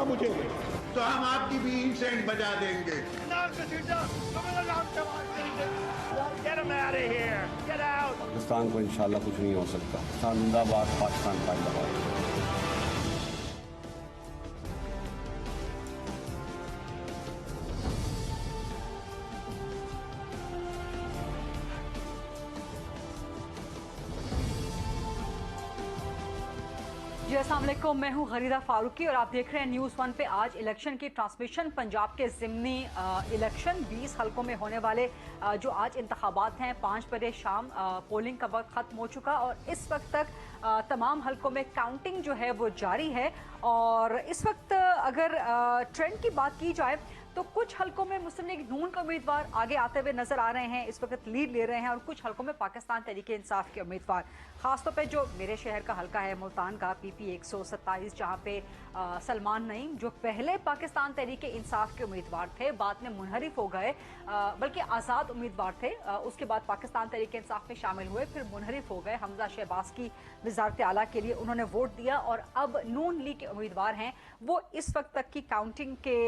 مجھے دیں تو ہم آپ کی بھی سینڈ بجا دیں گے. پاکستان کو انشاءاللہ کچھ نہیں ہو سکتا. زندہ باد، پاکستان زندہ باد. جی السلام علیکم، میں ہوں غریدہ فاروقی اور آپ دیکھ رہے ہیں نیوز ون پہ. آج الیکشن کی ٹرانسمیشن. پنجاب کے ضمنی الیکشن 20 حلقوں میں ہونے والے جو آج انتخابات ہیں. 5 بجے شام پولنگ کا وقت ختم ہو چکا اور اس وقت تک تمام حلقوں میں کاؤنٹنگ جو ہے وہ جاری ہے. اور اس وقت اگر ٹرینڈ کی بات کی جائے تو کچھ حلقوں میں مسلم لیگ نون کے امیدوار آگے آتے ہوئے نظر آ رہے ہیں، اس وقت لیڈ لے رہے ہیں، اور کچھ حلقوں میں پاکستان تحریک انصاف کے امیدوار، خاص طور پہ جو میرے شہر کا حلقہ ہے ملتان کا PP 127، جہاں پہ سلمان نعیم جو پہلے پاکستان تحریک انصاف کے امیدوار تھے، بعد میں منحرف ہو گئے، بلکہ آزاد امیدوار تھے، اس کے بعد پاکستان تحریک انصاف میں شامل ہوئے، پھر منحرف ہو گئے. حمزہ شہباز کی وزارت اعلیٰ کے لیے انہوں نے ووٹ دیا اور اب نون لیگ کے امیدوار ہیں. وہ اس وقت تک کی کاؤنٹنگ کے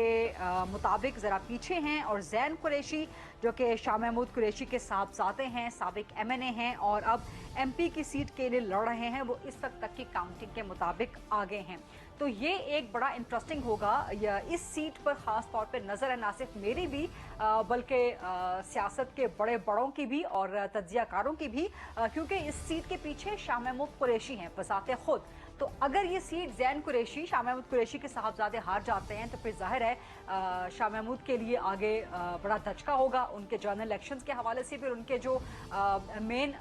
مطابق ذرا پیچھے ہیں، اور زین قریشی جو کہ شاہ محمود قریشی کے صاحبزادے ہیں، سابق MNA ہیں اور اب MP کی سیٹ کے لیے لڑ رہے ہیں، وہ اس وقت تک کی کاؤنٹنگ کے مطابق آگے ہیں. تو یہ ایک بڑا انٹرسٹنگ ہوگا. اس سیٹ پر خاص طور پہ نظر ہے نہ صرف میری بھی بلکہ سیاست کے بڑے بڑوں کی بھی اور تجزیہ کاروں کی بھی، کیونکہ اس سیٹ کے پیچھے شاہ محمود قریشی ہیں بذات خود. تو اگر یہ سیٹ زین قریشی، شاہ محمود قریشی کے صاحبزادے ہار جاتے ہیں تو پھر ظاہر ہے شاہ محمود کے لیے آگے بڑا دھچکا ہوگا. ان کے جنرل الیکشنز کے حوالے سے پھر ان کے جو مین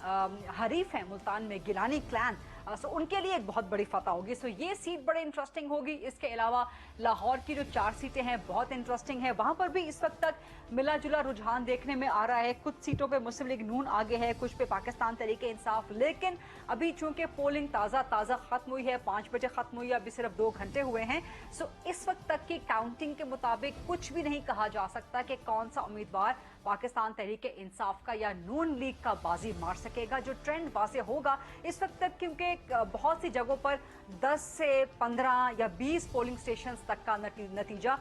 حریف ہیں ملتان میں گیلانی کلان، سو ان کے لیے ایک بہت بڑی فتح ہوگی. سو یہ سیٹ بڑے انٹرسٹنگ ہوگی. اس کے علاوہ لاہور کی جو 4 سیٹیں ہیں بہت انٹرسٹنگ ہیں. وہاں پر بھی اس وقت تک ملا جلا رجحان دیکھنے میں آ رہا ہے. کچھ سیٹوں پہ مسلم لیگ نون آگے ہے، کچھ پہ پاکستان تحریک انصاف، لیکن ابھی چونکہ پولنگ تازہ ختم ہوئی ہے، 5 بجے ختم ہوئی ہے، ابھی صرف 2 گھنٹے ہوئے ہیں. سو اس وقت تک کی کاؤنٹنگ کے مطابق کچھ بھی نہیں کہا جا سکتا کہ کون سا امیدوار پاکستان تحریک انصاف کا یا نون لیگ کا بازی مار سکے گا. جو ٹرینڈ واضح ہوگا اس وقت تک، کیونکہ بہت سی جگہوں پر 10 سے 15 یا 20 پولنگ سٹیشنز تک کا نتیجہ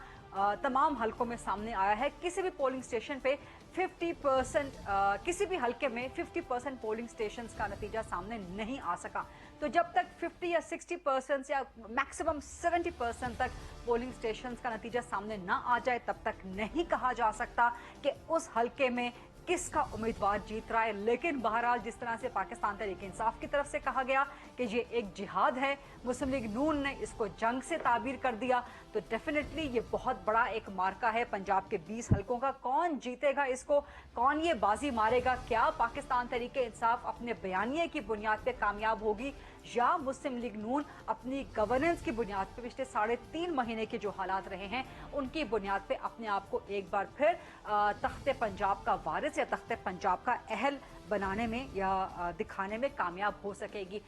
تمام حلقوں میں سامنے آیا ہے. کسی بھی پولنگ سٹیشن پہ 50%، کسی بھی حلقے میں 50% پولنگ سٹیشنز کا نتیجہ سامنے نہیں آ سکا. تو جب تک 50 یا 60% یا میکسیمم 70% تک پولنگ سٹیشنز کا نتیجہ سامنے نہ آ جائے تب تک نہیں کہا جا سکتا کہ اس حلقے میں کس کا امیدوار جیت رہا ہے. لیکن بہرحال جس طرح سے پاکستان تحریک انصاف کی طرف سے کہا گیا کہ یہ ایک جہاد ہے، مسلم لیگ نون نے اس کو جنگ سے تعبیر کر دیا، تو ڈیفینیٹلی یہ بہت بڑا ایک مارکا ہے پنجاب کے 20 حلقوں کا. کون جیتے گا اس کو، کون یہ بازی مارے گا؟ کیا پاکستان تحریک انصاف اپنے بیانیے کی بنیاد پہ کامیاب ہوگی، یا مسلم لیگ نون اپنی گورننس کی بنیاد پہ پچھلے 3.5 مہینے کے جو حالات رہے ہیں ان کی بنیاد پہ اپنے آپ کو ایک بار پھر تخت پنجاب کا وارث یا تخت پنجاب کا اہل بنانے میں یا دکھانے میں کامیاب ہو سکے گی.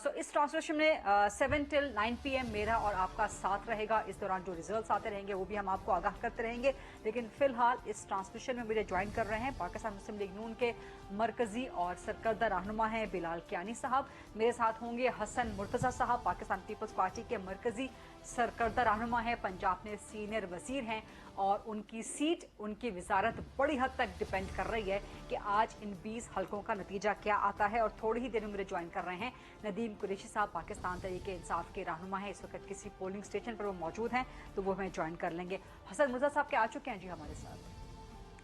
سو اس ٹرانسلیشن میں 7 till 9 PM میرا اور آپ کا ساتھ رہے گا. اس دوران جو ریزلٹس آتے رہیں گے وہ بھی ہم آپ کو آگاہ کرتے رہیں گے. لیکن فی الحال اس ٹرانسلیشن میں مجھے جوائن کر رہے ہیں پاکستان مسلم لیگ نون کے مرکزی اور سرکردہ رہنما ہیں بلال کیانی صاحب. میرے ساتھ ہوں گے حسن مرتضیٰ صاحب، پاکستان پیپلز پارٹی کے مرکزی سرکردہ رہنما ہیں، پنجاب میں سینئر وزیر ہیں، اور ان کی سیٹ، ان کی وزارت بڑی حد تک ڈیپینڈ کر رہی ہے کہ آج ان 20 حلقوں کا نتیجہ کیا آتا ہے. اور تھوڑی ہی دیر میں میرے جوائن کر رہے ہیں ندیم قریشی صاحب، پاکستان تحریک انصاف کے رہنما ہیں، اس وقت کسی پولنگ اسٹیشن پر وہ موجود ہیں تو وہ ہمیں جوائن کر لیں گے. حسن مرتضیٰ صاحب کیا آ چکے ہیں جی ہمارے ساتھ؟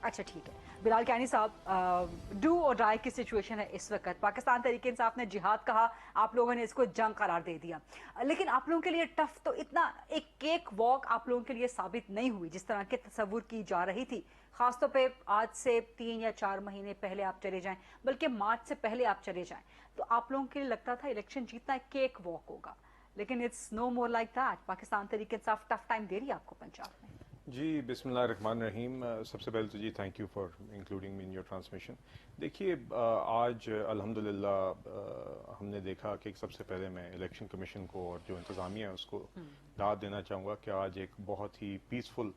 اچھا ٹھیک ہے. بلال کیانی صاحب، ڈو اور ڈائی کی سچویشن ہے اس وقت. پاکستان تحریک انصاف نے جہاد کہا، آپ لوگوں نے اس کو جنگ قرار دے دیا، لیکن آپ لوگوں کے لیے ٹف تو اتنا ایک کیک واک آپ لوگوں کے لیے ثابت نہیں ہوئی جس طرح کے تصور کی جا رہی تھی. خاص طور پہ آج سے 3 یا 4 مہینے پہلے آپ چلے جائیں، بلکہ مارچ سے پہلے آپ چلے جائیں، تو آپ لوگوں کے لیے لگتا تھا الیکشن جیتنا ایک کیک واک ہوگا، لیکن it's no more like that. Pakistan Tehreek Insaf tough time دے رہی ہے آپ کو پنجاب میں. جی بسم اللہ الرحمن الرحیم. سب سے پہلے تو جی thank you for including me in your transmission. دیکھیے آج الحمدللہ ہم نے دیکھا کہ سب سے پہلے میں الیکشن کمیشن کو اور جو انتظامیہ ہے اس کو داد دینا چاہوں گا کہ آج ایک بہت ہی پیسفل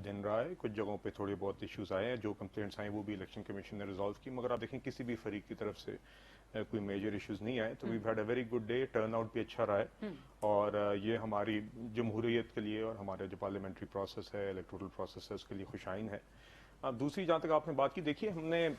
دن رہا ہے. کچھ جگہوں پہ تھوڑے بہت ایشوز آئے ہیں، جو کمپلینٹس آئیں وہ بھی الیکشن کمیشن نے ریزالو کی، مگر آپ دیکھیں کسی بھی فریق کی طرف سے कोई मेजर इश्यूज नहीं आए, तो we had a very good day, turn out भी अच्छा रहा है और ये हमारी जमहूरियत के लिए और हमारे जो पार्लियामेंट्री प्रोसेस है, इलेक्टोरल प्रोसेस है, उसके लिए खुशाइन है। अब दूसरी जहाँ तक आपने बात की, देखिए हमने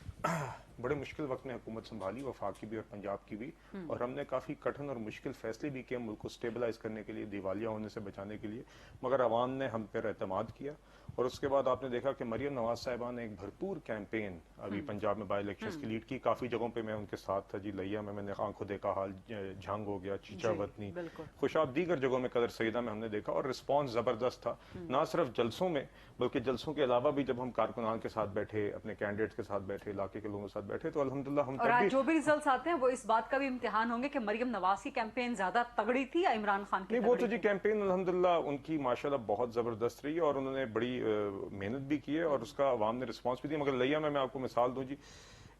बड़े मुश्किल वक्त में हुकूमत संभाली, वफाक की भी और पंजाब की भी, और हमने काफ़ी कठिन और मुश्किल फैसले भी किए मुल्क को स्टेबलाइज करने के लिए, दिवालिया होने से बचाने के लिए, मगर अवाम ने हम पर एतमाद किया। और उसके बाद आपने देखा कि मरियम नवाज साहिबा ने एक भरपूर कैंपेन अभी पंजाब में बाई इलेक्शंस की लीड की, काफ़ी जगहों पे मैं उनके साथ था जी, लिया में मैंने आंखों देखा हाल, झंग हो गया, चीचा वतनी, खुशाब, दीगर जगहों में, कदर सईदा में हमने देखा, और रिस्पॉन्स ज़बरदस्त था, ना सिर्फ जलसों में बल्कि जलसों के अलावा भी जब हम कारकुनान के साथ बैठे, अपने कैंडिडेट्स के साथ बैठे, इलाके के लोगों के साथ बैठे, तो अल्हम्दुलिल्लाह हम और आज जो भी रिजल्ट्स आते हैं वो इस बात का भी इम्तिहान होंगे कि मरियम नवाज की कैंपेन ज्यादा तगड़ी थी या इमरान खान की? नहीं, वो तो जी कैंपेन अल्हम्दुलिल्लाह उनकी माशाल्लाह बहुत जबरदस्त रही और उन्होंने बड़ी मेहनत भी की है और उसका अवाम ने रिस्पांस भी दिया। मगर लिया में मैं आपको मिसाल दूं जी,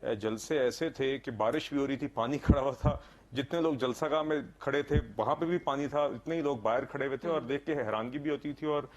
जलसे ऐसे थे कि बारिश भी हो रही थी, पानी खड़ा हुआ था, जितने लोग जलसागाह में खड़े थे वहां पे भी पानी था, इतने ही लोग बाहर खड़े हुए थे, और देख के हैरानगी भी होती थी और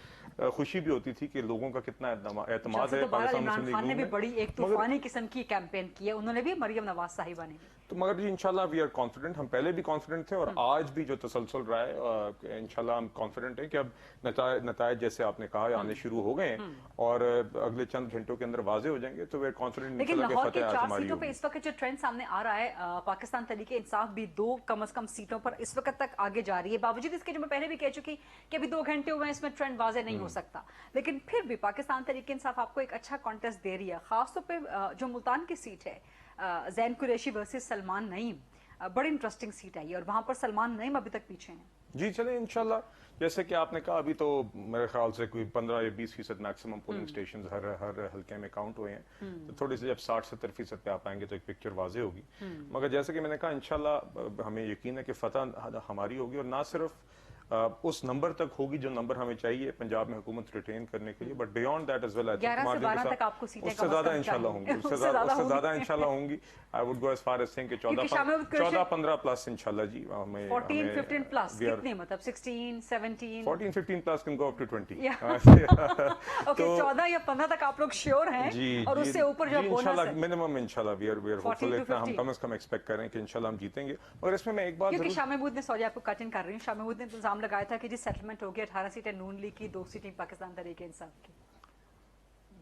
खुशी भी होती थी कि लोगों का कितना एतमाद है पाकिस्तान मुस्लिम लीग खान ने भी में। बड़ी एक तूफानी किस्म की कैंपेन की है, उन्होंने भी, मरियम नवाज साहिबा ने भी। तो मगर जी इंशाल्लाह वी आर कॉन्फिडेंट, हम पहले भी कॉन्फिडेंट थे और आज भी जो तसलसल रहा है इंशाल्लाह हम कॉन्फिडेंट है कि अब नतायज जैसे आपने कहा आने शुरू हो गए हैं और अगले चंद घंटों के अंदर वाजे हो जाएंगे, तो वी आर कॉन्फिडेंट। लेकिन लाहौर की 4 सीटों पे इस वक्त जो ट्रेंड सामने आ रहा है, पाकिस्तान तहरीक इंसाफ भी 2 कम से कम सीटों पर इस वक्त तक आगे जा रही है, बावजूद इसके जो मैं पहले भी कह चुकी कि अभी 2 घंटे हुए इसमें ट्रेंड वाजे नहीं हो सकता, लेकिन फिर भी पाकिस्तान तहरीक इंसाफ आपको एक अच्छा कॉन्टेस्ट दे रही है। खासतौर पे जो मुल्तान की सीट है, जैन कुरैशी वर्सेस सलमान नईम, बड़ी इंटरेस्टिंग सीट है ये, और वहां पर सलमान नईम अभी तक पीछे हैं। जी चले इंशाल्लाह, जैसे कि आपने कहा अभी तो मेरे ख्याल से कोई 15 या 20% मैक्सिमम पोलिंग स्टेशन हर हल्के में काउंट हुए हैं, तो थोड़ी सी जब 60-70% पे आप आएंगे तो एक पिक्चर वाजे होगी। मगर जैसे कि मैंने कहा इंशाल्लाह हमें यकीन है कि फतह हमारी होगी, और ना सिर्फ उस नंबर तक होगी जो नंबर हमें चाहिए पंजाब में हुकूमत रिटेन करने के लिए, but beyond that as well I think उससे ज्यादा इंशाल्लाह होंगी, उससे ज्यादा इंशाल्लाह होंगी। I would go as far as saying कि 14-15 प्लस इंशाल्लाह जी, हमें 14-15 प्लस कितने, मतलब 16-17 14-15 plus can go up to 20। Okay, 14 या 15 तक आप लोग श्योर हैं, और उससे ऊपर जो बोनस है मिनिमम इंशाल्लाह वी आर होपफुल, इतना हम कम से कम एक्सपेक्ट करें कि इंशाल्लाह हम जीतेंगे। और इसमें मैं एक बात, क्योंकि शाह महमूद ने, सॉरी आपको कट इन कर रही हूँ, शाह महमूद ने इल्जाम लगाया था कि जी सेटलमेंट हो गया, 18 सीटें नून लीग की, 2 सीटें पाकिस्तान तहरीक इंसाफ की।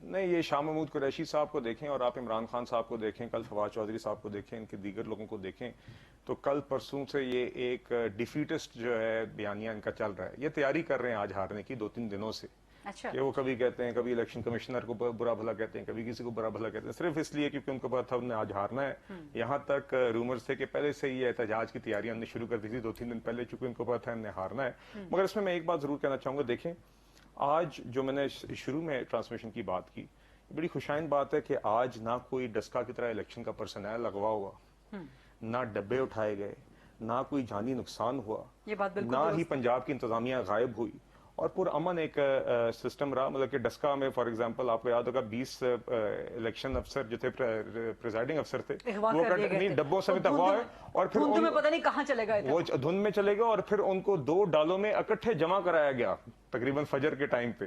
नहीं, ये शाह महमूद कुरैशी साहब को देखें और आप इमरान खान साहब को देखें, कल फवाद चौधरी साहब को देखें, इनके दीगर लोगों को देखें, तो कल परसों से ये एक डिफीटिस्ट जो है बयानिया इनका चल रहा है, ये तैयारी कर रहे हैं आज हारने की 2-3 दिनों से। अच्छा। कि वो कभी कहते हैं, कभी इलेक्शन कमिश्नर को बुरा भला कहते हैं, कभी किसी को बुरा भला कहते हैं, सिर्फ इसलिए क्योंकि उनको पता था उन्हें आज हारना है। यहाँ तक रूमर्स थे कि पहले से ही एहतजाज की तैयारियां हमने शुरू कर दी थी 2-3 दिन पहले, चूंकि उनको पता था हमने हारना है। मगर इसमें मैं एक बात जरूर कहना चाहूंगा, देखें आज जो मैंने शुरू में ट्रांसमिशन की बात की, बड़ी खुशाइन बात है कि आज ना कोई डस्का की तरह इलेक्शन का पर्सनल लगवा हुआ, ना डब्बे उठाए गए, ना कोई जानी नुकसान हुआ, ना ही पंजाब की इंतजामिया गायब हुई, और पुरअमन एक सिस्टम रहा। मतलब कि डस्का में फॉर एग्जांपल आपको याद होगा 20 इलेक्शन अफसर जो थे, प्रेजाइडिंग अफसर थे, वो नहीं डब्बों समेत अगवा है, और फिर धुंध में पता नहीं कहां चले गए थे, वो धुंध में चले गए, और फिर उनको 2 डालों में इकट्ठे जमा कराया गया तकरीबन फजर के टाइम पे।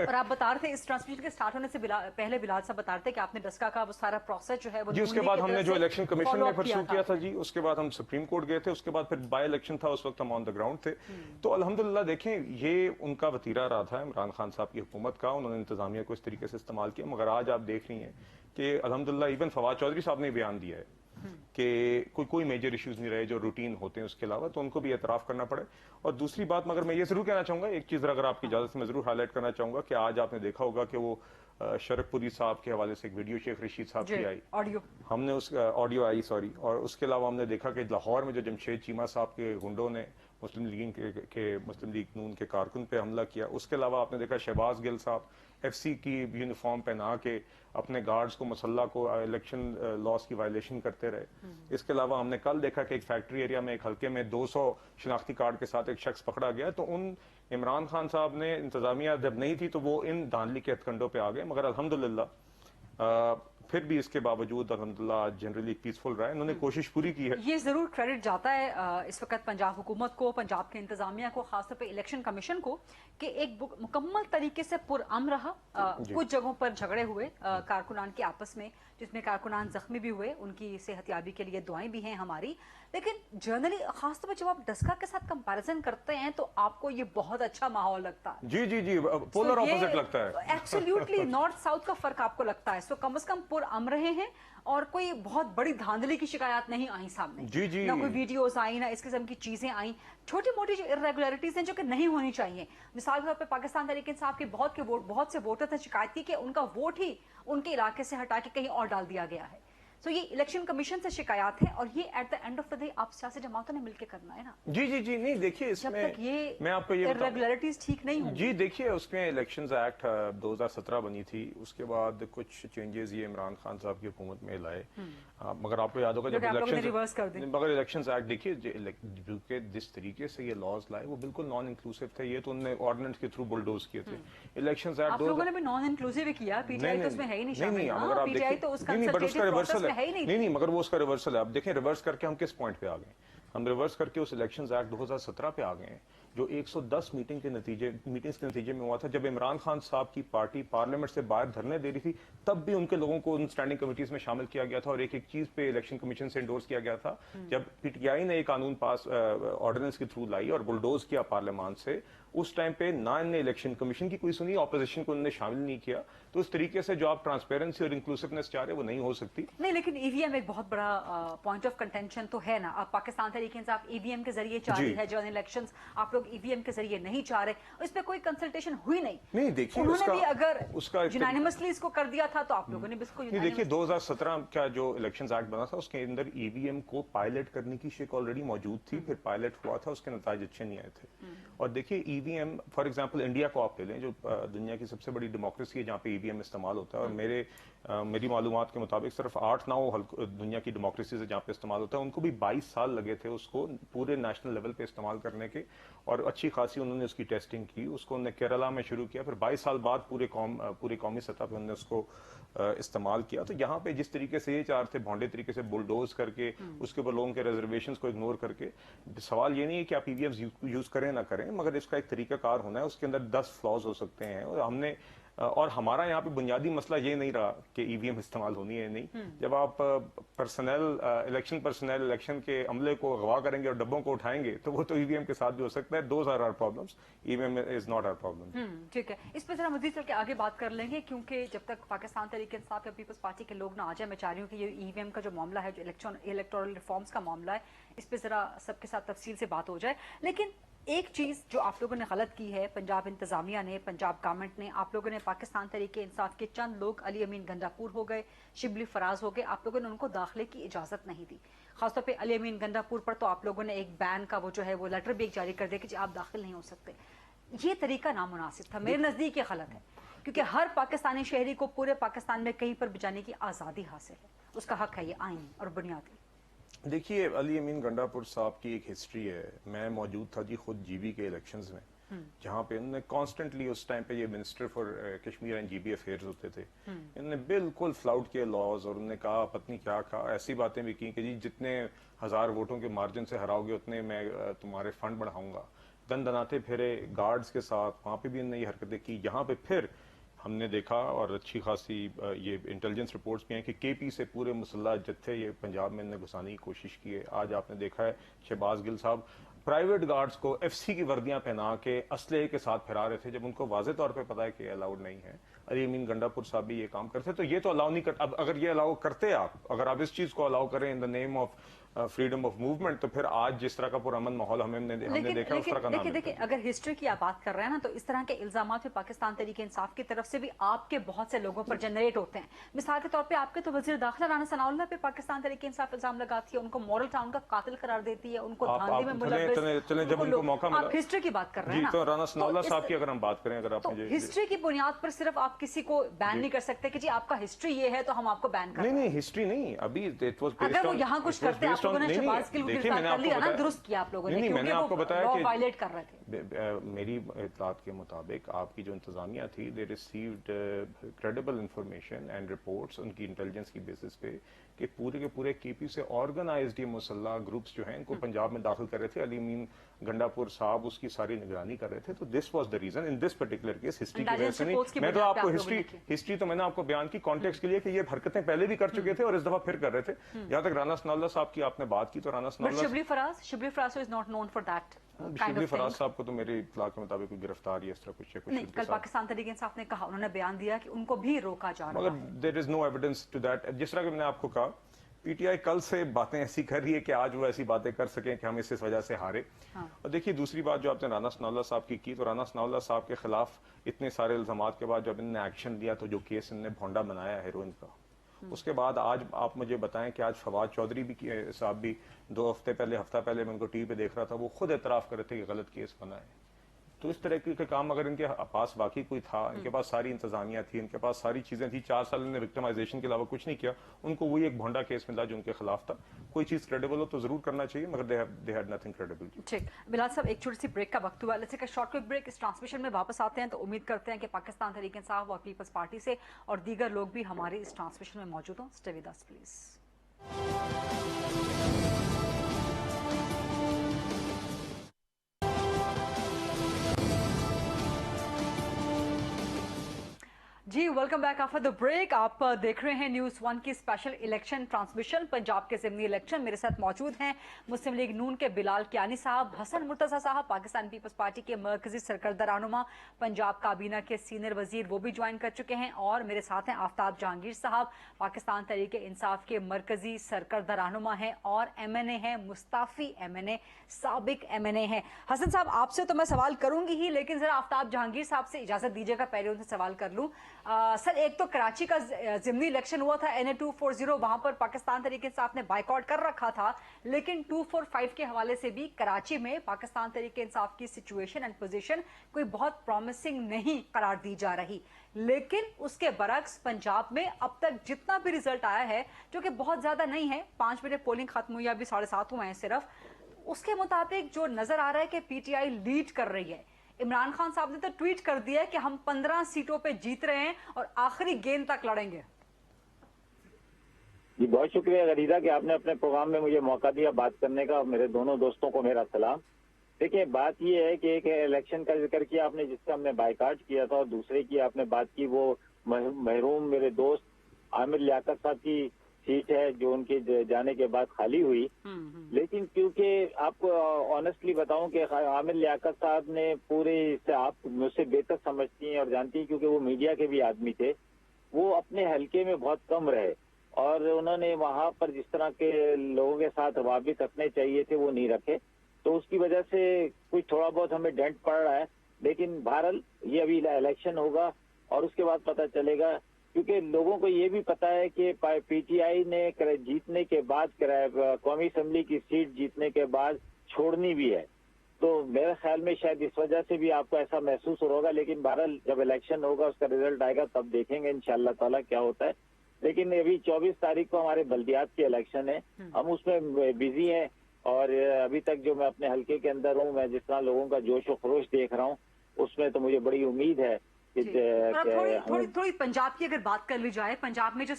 और आप बता रहे थे इस ट्रांसमिशन के स्टार्ट होने से पहले बिलाल साहब बता रहे थे कि आपने डस्का का वो सारा प्रोसेस जो है वो जी, उसके बाद हमने जो इलेक्शन कमीशन ने परसू किया था जी, उसके बाद हम सुप्रीम कोर्ट गए थे, उसके बाद फिर बाय इलेक्शन था, उस वक्त हम ऑन द ग्राउंड थे। तो अल्हम्दुलिल्लाह देखें, ये उनका वतीरा रहा था इमरान खान साहब की हुकूमत का, उन्होंने इंतजामिया को इस तरीके से इस्तेमाल किया। मगर आज आप देख रही हैं कि अल्हम्दुलिल्लाह इवन फवाद चौधरी साहब ने बयान दिया है कि कोई मेजर इश्यूज नहीं रहे जो रूटीन होते हैं उसके अलावा, तो उनको भी एतराफ करना पड़े। और दूसरी बात, मगर मैं ये जरूर कहना चाहूंगा, एक चीज अगर आपकी इजाजत से मैं जरूर हाईलाइट करना चाहूंगा कि आज आपने देखा होगा कि वो शरकपुरी साहब के हवाले से एक वीडियो शेख रशीद साहब की आई, ऑडियो हमने उस ऑडियो आई सॉरी, और उसके अलावा हमने देखा कि लाहौर में जो जमशेद चीमा साहब के गुंडों ने मुस्लिम लीग नून के कारकुन पे हमला किया, उसके अलावा आपने देखा शहबाज गिल साहब FC की यूनिफॉर्म पहना के अपने गार्ड्स को मुसल्ला को इलेक्शन लॉस की वायलेशन करते रहे। इसके अलावा हमने कल देखा कि एक फैक्ट्री एरिया में एक हल्के में 200 शनाख्ती कार्ड के साथ एक शख्स पकड़ा गया, तो उन इमरान खान साहब ने इंतजामिया जब नहीं थी तो वो इन धांधली के हथकंडों पे आ गए। मगर अल्हम्दुलिल्लाह फिर भी इसके बावजूद अल्हम्दुलिल्लाह जनरली पीसफुल रहा है, इन्होंने कोशिश पूरी की है। ये जरूर क्रेडिट जाता है इस वक्त पंजाब हुकूमत को, पंजाब के इंतजामिया को, खासतौर पे इलेक्शन कमीशन को, कि एक मुकम्मल तरीके से पुरअमन रहा। कुछ जगहों पर झगड़े हुए कारकुनान के आपस में, जिसमें कारकुनान जख्मी भी हुए, उनकी सेहतयाबी के लिए दुआएं भी हैं हमारी। लेकिन जनरली खासतौर पर जब आप डस्का के साथ कंपैरिजन करते हैं तो आपको ये बहुत अच्छा माहौल लगता है। जी जी जी, पोलर ऑपोजिट लगता है। एब्सोल्युटली नॉर्थ साउथ का फर्क आपको लगता है। सो कम से कम पुरअमन रहे हैं और कोई बहुत बड़ी धांधली की शिकायत नहीं आई सामने। जी जी, ना कोई वीडियोस आई, ना इस किस्म की चीजें आई। छोटी मोटी जो इरेगुलरिटीज हैं जो कि नहीं होनी चाहिए। मिसाल के तौर पे पाकिस्तान तहरीक इंसाफ के बहुत से वोटर्स ने शिकायत की कि उनका वोट ही उनके इलाके से हटा के कहीं और डाल दिया गया है। सो ये इलेक्शन कमीशन से शिकायत है और ये at the end of the day आप सियासी जमातों ने मिलकर करना है ना। जी जी जी, नहीं देखिए जब इसमें तक ये मैं आपको ये इरेगुलरिटीज ठीक नहीं होंगी। जी देखिए, उसमें इलेक्शंस एक्ट 2017 बनी थी, उसके बाद कुछ चेंजेस ये इमरान खान साहब की हुकूमत में लाए। मगर आपको याद होगा जब मगर इलेक्शंस एक्ट देखिए जिस तरीके से ये लॉज लाए वो बिल्कुल नॉन इंक्लूसिव थे। ये तो उन्होंने ऑर्डिनेंस के थ्रू बुलडोज किए थे। इलेक्शंस एक्ट आप लोगों ने भी नॉन इंक्लूसिव ही किया, पीटीआई तो उसमें है ही नहीं शामिल। नहीं, मगर आप पीटीआई तो उसका रिवर्सल है ही नहीं, मगर वो उसका रिवर्सल है। आप देखें रिवर्स करके हम किस पॉइंट पे आ गए। हम रिवर्स करके उस इलेक्शंस एक्ट 2017 पे आ गए हैं जो 110 मीटिंग्स के नतीजे में हुआ था। जब इमरान खान साहब की पार्टी पार्लियामेंट से बाहर धरने दे रही थी तब भी उनके लोगों को उन स्टैंडिंग कमेटीज में शामिल किया गया था और एक एक चीज पे इलेक्शन कमीशन से इंडोर्स किया गया था। जब पीटीआई ने एक कानून पास ऑर्डिनेंस के थ्रू लाई और बुलडोज किया पार्लियामान से, उस टाइम पे ना इन्होंने इलेक्शन कमीशन की कोई सुनी, ऑपोजिशन को उन्होंने शामिल नहीं किया। तो उस तरीके से जो आप ट्रांसपेरेंसी और इंक्लूसिवनेस चाह रहे हैं वो नहीं हो सकती। नहीं, लेकिन ईवीएम एक बहुत बड़ा पॉइंट ऑफ कंटेंशन तो है ना। अब पाकिस्तान तहरीक इंसाफ ईवीएम के जरिए चाह रही है जनरल इलेक्शंस, आप लोग ईवीएम के जरिए नहीं चाह रहे। इस पे कोई कंसल्टेशन हुई नहीं। देखिए उन्होंने भी अगर उसका यूनानिमसली इसको कर दिया था तो आप लोगों ने भी इसको नहीं। देखिए 2017 का जो इलेक्शंस एक्ट बना था उसके अंदर ईवीएम को पायलट करने की शिक ऑलरेडी मौजूद थी। फिर पायलट हुआ था, उसके नतीजे अच्छे नहीं आए थे। और देखिए ईवीएम फॉर एग्जांपल इंडिया को आप ले लें जो दुनिया की सबसे बड़ी डेमोक्रेसी है जहाँ पे ईवीएम इस्तेमाल होता है, और मेरी मालूमात के मुताबिक सिर्फ 8-9 दुनिया की डेमोक्रेसी से जहाँ पे इस्तेमाल होता है, उनको भी 22 साल लगे थे उसको पूरे नेशनल लेवल पे इस्तेमाल करने के। और अच्छी खासी उन्होंने उसकी टेस्टिंग की। उसको उन्होंने केरला में शुरू किया, फिर 22 साल बाद पूरे कौमी सतह पर उन्होंने उसको इस्तेमाल किया। तो यहाँ पे जिस तरीके से ये चार थे भोंडे तरीके से बुलडोज करके उसके ऊपर लोगों के रिजर्वेशंस को इग्नोर करके, सवाल ये नहीं है कि आप ईवीएम यूज करें ना करें, मगर इसका एक तरीकाकार होना है। उसके अंदर 10 फ्लॉज हो सकते हैं और हमारा यहाँ पे बुनियादी मसला ये नहीं रहा कि ईवीएम इस्तेमाल होनी है नहीं। जब आप इलेक्शन पर्सनल इलेक्शन के अमले को अगवा करेंगे और डब्बों को उठाएंगे तो वो तो ईवीएम के साथ भी हो सकता है। Those are our problems, EVM is not our problem. ठीक है, इस पर जरा मजीद चल के आगे बात कर लेंगे, क्योंकि जब तक पाकिस्तान तहरीक इंसाफ या पीपल्स पार्टी के लोग ना आ जाए, मैं चाह रही हूँ कि ये ईवीएम का जो मामला है, जो इलेक्टोरल रिफॉर्म्स का मामला है, इस पर जरा सबके साथ तफसील से बात हो जाए। लेकिन एक चीज जो आप लोगों ने गलत की है, पंजाब इंतजामिया ने, पंजाब गवर्नमेंट ने, आप लोगों ने पाकिस्तान तहरीक इंसाफ के चंद लोग अली अमीन गंडापुर हो गए, शिबली फराज हो गए, आप लोगों ने उनको दाखिले की इजाजत नहीं दी। खासतौर पे अली अमीन गंडापुर पर तो आप लोगों ने एक बैन का वो जो है वो लेटर भी एक जारी कर दिया कि आप दाखिल नहीं हो सकते। ये तरीका नामुनासिब था, मेरे नजदीक ये गलत है, क्योंकि हर पाकिस्तानी शहरी को पूरे पाकिस्तान में कहीं पर भी जाने की आजादी हासिल है, उसका हक है, ये आईन और बुनियादी। देखिए अली अमीन गंडापुर साहब की एक हिस्ट्री है। मैं मौजूद था जी खुद जीबी के इलेक्शंस में, जहाँ पे उन्होंने कॉन्स्टेंटली उस टाइम पे ये minister for Kashmir and GB affairs होते थे, इन्होंने बिल्कुल फ्लाउट किए लॉज और उन्होंने कहा पत्नी क्या कहा, ऐसी बातें भी की कि जी जितने 1000 वोटों के मार्जिन से हराओगे उतने मैं तुम्हारे फंड बढ़ाऊंगा। दन दनाते फिरे गार्ड्स के साथ, वहाँ पे भी उन्होंने ये हरकतें की। यहाँ पे फिर हमने देखा और अच्छी खासी ये इंटेलिजेंस रिपोर्ट्स भी हैं कि केपी से पूरे मुसल्ला जत्थे ये पंजाब में इन्होंने घुसाने की कोशिश की है। आज आपने देखा है शहबाज गिल साहब प्राइवेट गार्ड्स को एफसी की वर्दियां पहना के असले के साथ फिरा रहे थे, जब उनको वाज़े तौर पे पता है कि अलाउड नहीं है। अली अमीन गंडापुर साहब भी ये काम करते, तो ये तो अलाउ नहीं कर। अब अगर ये अलाउ करते अगर आप इस चीज को अलाउ करें in the name of freedom of movement, तो फिर आज जिस तरह का पुरअमन माहौल हमने देखा उस तरह का नाम देखिए अगर हिस्ट्री की आप बात कर रहे हैं ना, तो इस तरह के इल्जामात पाकिस्तान तहरीक इंसाफ की तरफ से भी आपके बहुत से लोगों पर जनरेट होते हैं। मिसाल के तौर पे आपके तो वजीर दाखिला राना सनाउल्लाह पे पाकिस्तान तहरीक इंसाफ इल्जाम लगाती है, उनको मॉरल टाउन का कातिल करार देती है, उनको धांधली में मुलव्वस चलें जब उनको मौका मिला। आप हिस्ट्री की बात कर रहे हैं जी, ना, तो राना सनाउल्लाह साहब की अगर हम बात करें, अगर आप तो मुझे हिस्ट्री की बुनियाद पर सिर्फ आप किसी को बैन नहीं कर सकते कि जी आपका हिस्ट्री ये है तो हम आपको बैन कर नहीं रहे हैं। नहीं हिस्ट्री नहीं, अभी इट वाज अगर वो यहाँ कुछ करते आप लोगों ने शहबाज गिल को गिरफ्तार कर लिया ना, दुरुस्त किया आप लोगों ने, नहीं, मैंने आपको बताया लॉ कि वायलेट कर रहे थे। मेरी इत्तलात के मुताबिक आपकी जो इंतजामिया थी, they received credible information and reports उनकी इंटेलिजेंस की बेसिस पे कि पूरे के पूरे केपी से ऑर्गेनाइज्ड ये मुसल्ला ग्रुप्स जो हैं इनको पंजाब में दाखिल कर रहे थे। अली मीन गंडापुर साहब उसकी सारी निगरानी कर रहे थे। तो this was the reason in this particular case. History की वजह से नहीं, मैं तो आपको हिस्ट्री तो मैंने आपको बयान की कॉन्टेक्स्ट के लिए कि ये हरकतें पहले भी कर चुके थे और इस दफा फिर कर रहे थे। यहाँ तक राना सनाउल्लाह साहब की आपने बात की, तो Rana Sanaullah Shibli Faraz is not known for that. Shibli Faraz साहब को तो मेरे इत्तला के मुताबिक कोई गिरफ्तार या इस तरह कुछ नहीं, कल पाकिस्तान तहरीक इंसाफ ने कहा, उन्होंने बयान दिया कि उनको भी रोका जा रहा है, मगर there is no evidence to that. जिस तरह कि मैंने आपको कहा, पीटीआई कल से बातें ऐसी कर रही है कि आज वो ऐसी बातें कर सकें कि हम इस वजह से हारे। और देखिए दूसरी बात जो आपने राना सनाउल्लाह साहब की, तो राना सनाउल्लाह साहब के खिलाफ इतने सारे इल्जामात के बाद जब इन्होंने एक्शन लिया, तो जो केस इन्होंने भोंडा बनाया हेरोइन का, उसके बाद आज आप मुझे बताएं कि आज फवाद चौधरी भी साहब भी हफ्ता पहले मैं उनको टीवी पे देख रहा था, वो खुद एतराफ कर रहे थे कि गलत केस बना है। तो इस तरह के काम अगर इनके पास बाकी कोई था, इनके पास सारी इंतजामिया थी, इनके पास सारी चीजें थी, 4 साल इन्होंने विक्टिमाइजेशन के अलावा कुछ नहीं किया, उनको वही एक भोंडा केस मिला जो उनके खिलाफ था। कोई चीज क्रेडिबल हो तो जरूर करना चाहिए, मगर दे हैड नथिंग क्रेडिबल। ठीक, बिलाल साहब एक छोटी सी ब्रेक का वक्त हुआ, let's take a short quick break. इस ट्रांसमिशन में वापस आते हैं तो उम्मीद करते हैं कि पाकिस्तान तहरीक इंसाफ और पीपल्स पार्टी से और दीगर लोग भी हमारे इस ट्रांसमिशन में मौजूद हों। Stay with us please. जी welcome back after the break. आप देख रहे हैं न्यूज़ 1 की स्पेशल इलेक्शन ट्रांसमिशन, पंजाब के ज़िमनी इलेक्शन। मेरे साथ मौजूद हैं मुस्लिम लीग नून के बिलाल कियानी साहब, हसन मुर्तज़ा साहब पाकिस्तान पीपल्स पार्टी के मरकजी सरकर्दा रहनुमा, पंजाब काबीना के सीनियर वजीर वो भी ज्वाइन कर चुके हैं, और मेरे साथ हैं आफ्ताब जहांगीर साहब पाकिस्तान तहरीक इंसाफ के मरकजी सरकर्दा रहनुमा हैं और MNA हैं, मुस्ताफ़ी MNA साबिक MNA हैं। हसन साहब आपसे तो मैं सवाल करूंगी ही, लेकिन जरा आफ्ताब जहांगीर साहब से इजाजत दीजिएगा पहले उनसे सवाल कर लूं। सर एक तो कराची का ज़िमनी इलेक्शन हुआ था NA 240, वहां पर पाकिस्तान तहरीक इंसाफ ने बाइकआउट कर रखा था, लेकिन 245 के हवाले से भी कराची में पाकिस्तान तहरीक इंसाफ की सिचुएशन एंड पोजीशन कोई बहुत प्रॉमिसिंग नहीं करार दी जा रही। लेकिन उसके बरक्स पंजाब में अब तक जितना भी रिजल्ट आया है, जो कि बहुत ज्यादा नहीं है, 5 बजे पोलिंग खत्म हुई, अभी 7:30 हुए हैं सिर्फ, उसके मुताबिक जो नजर आ रहा है कि PTI लीड कर रही है। इमरान खान साहब ने तो ट्वीट कर दिया कि हम 15 सीटों पे जीत रहे हैं और आखिरी गेंद तक लड़ेंगे। जी बहुत शुक्रिया गरीदा कि आपने अपने प्रोग्राम में मुझे मौका दिया बात करने का। मेरे दोनों दोस्तों को मेरा सलाम। देखिए बात ये है कि एक इलेक्शन का जिक्र किया आपने जिसका हमने बाइकाट किया था, और दूसरे की आपने बात की वो महरूम मेरे दोस्त आमिर लियाकत साहब की सीट है जो उनके जाने के बाद खाली हुई। लेकिन क्योंकि आपको ऑनेस्टली बताऊं कि आमिर लियाकत साहब ने पूरे से आप मुझसे बेहतर समझती हैं और जानती हैं, क्योंकि वो मीडिया के भी आदमी थे, वो अपने हलके में बहुत कम रहे और उन्होंने वहां पर जिस तरह के लोगों के साथ रवाबित रखने चाहिए थे वो नहीं रखे, तो उसकी वजह से कुछ थोड़ा बहुत हमें डेंट पड़ रहा है। लेकिन बहरहाल ये अभी इलेक्शन होगा और उसके बाद पता चलेगा, क्योंकि लोगों को ये भी पता है कि PTI ने जीतने के बाद कौमी असम्बली की सीट जीतने के बाद छोड़नी भी है, तो मेरे ख्याल में शायद इस वजह से भी आपको ऐसा महसूस हो रहा होगा। लेकिन बहरहाल जब इलेक्शन होगा उसका रिजल्ट आएगा तब देखेंगे इंशाअल्लाह ताला क्या होता है। लेकिन अभी 24 तारीख को हमारे बल्दियात के इलेक्शन है, हम उसमें बिजी हैं और अभी तक जो मैं अपने हल्के के अंदर हूँ, मैं जिस तरह लोगों का जोश और खरोश देख रहा हूँ उसमें तो मुझे बड़ी उम्मीद है। थोड़ी पंजाब की अगर बात कर ली जाए, पंजाब में जो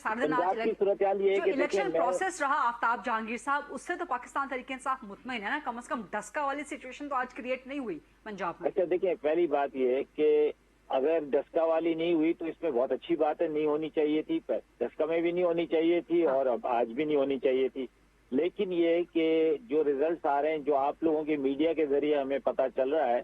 इलेक्शन प्रोसेस रहा आफ्ताब जहांगीर साहब, उससे तो पाकिस्तान तहरीक इंसाफ मुतमईन है ना, कम से कम डस्का वाली सिचुएशन तो आज क्रिएट नहीं हुई पंजाब में। अच्छा देखिए, पहली बात ये है कि अगर डस्का वाली नहीं हुई तो इसमें बहुत अच्छी बात है, नहीं होनी चाहिए थी, डस्का में भी नहीं होनी चाहिए थी और अब आज भी नहीं होनी चाहिए थी। लेकिन ये कि जो रिजल्ट आ रहे हैं, जो आप लोगों के मीडिया के जरिए हमें पता चल रहा है,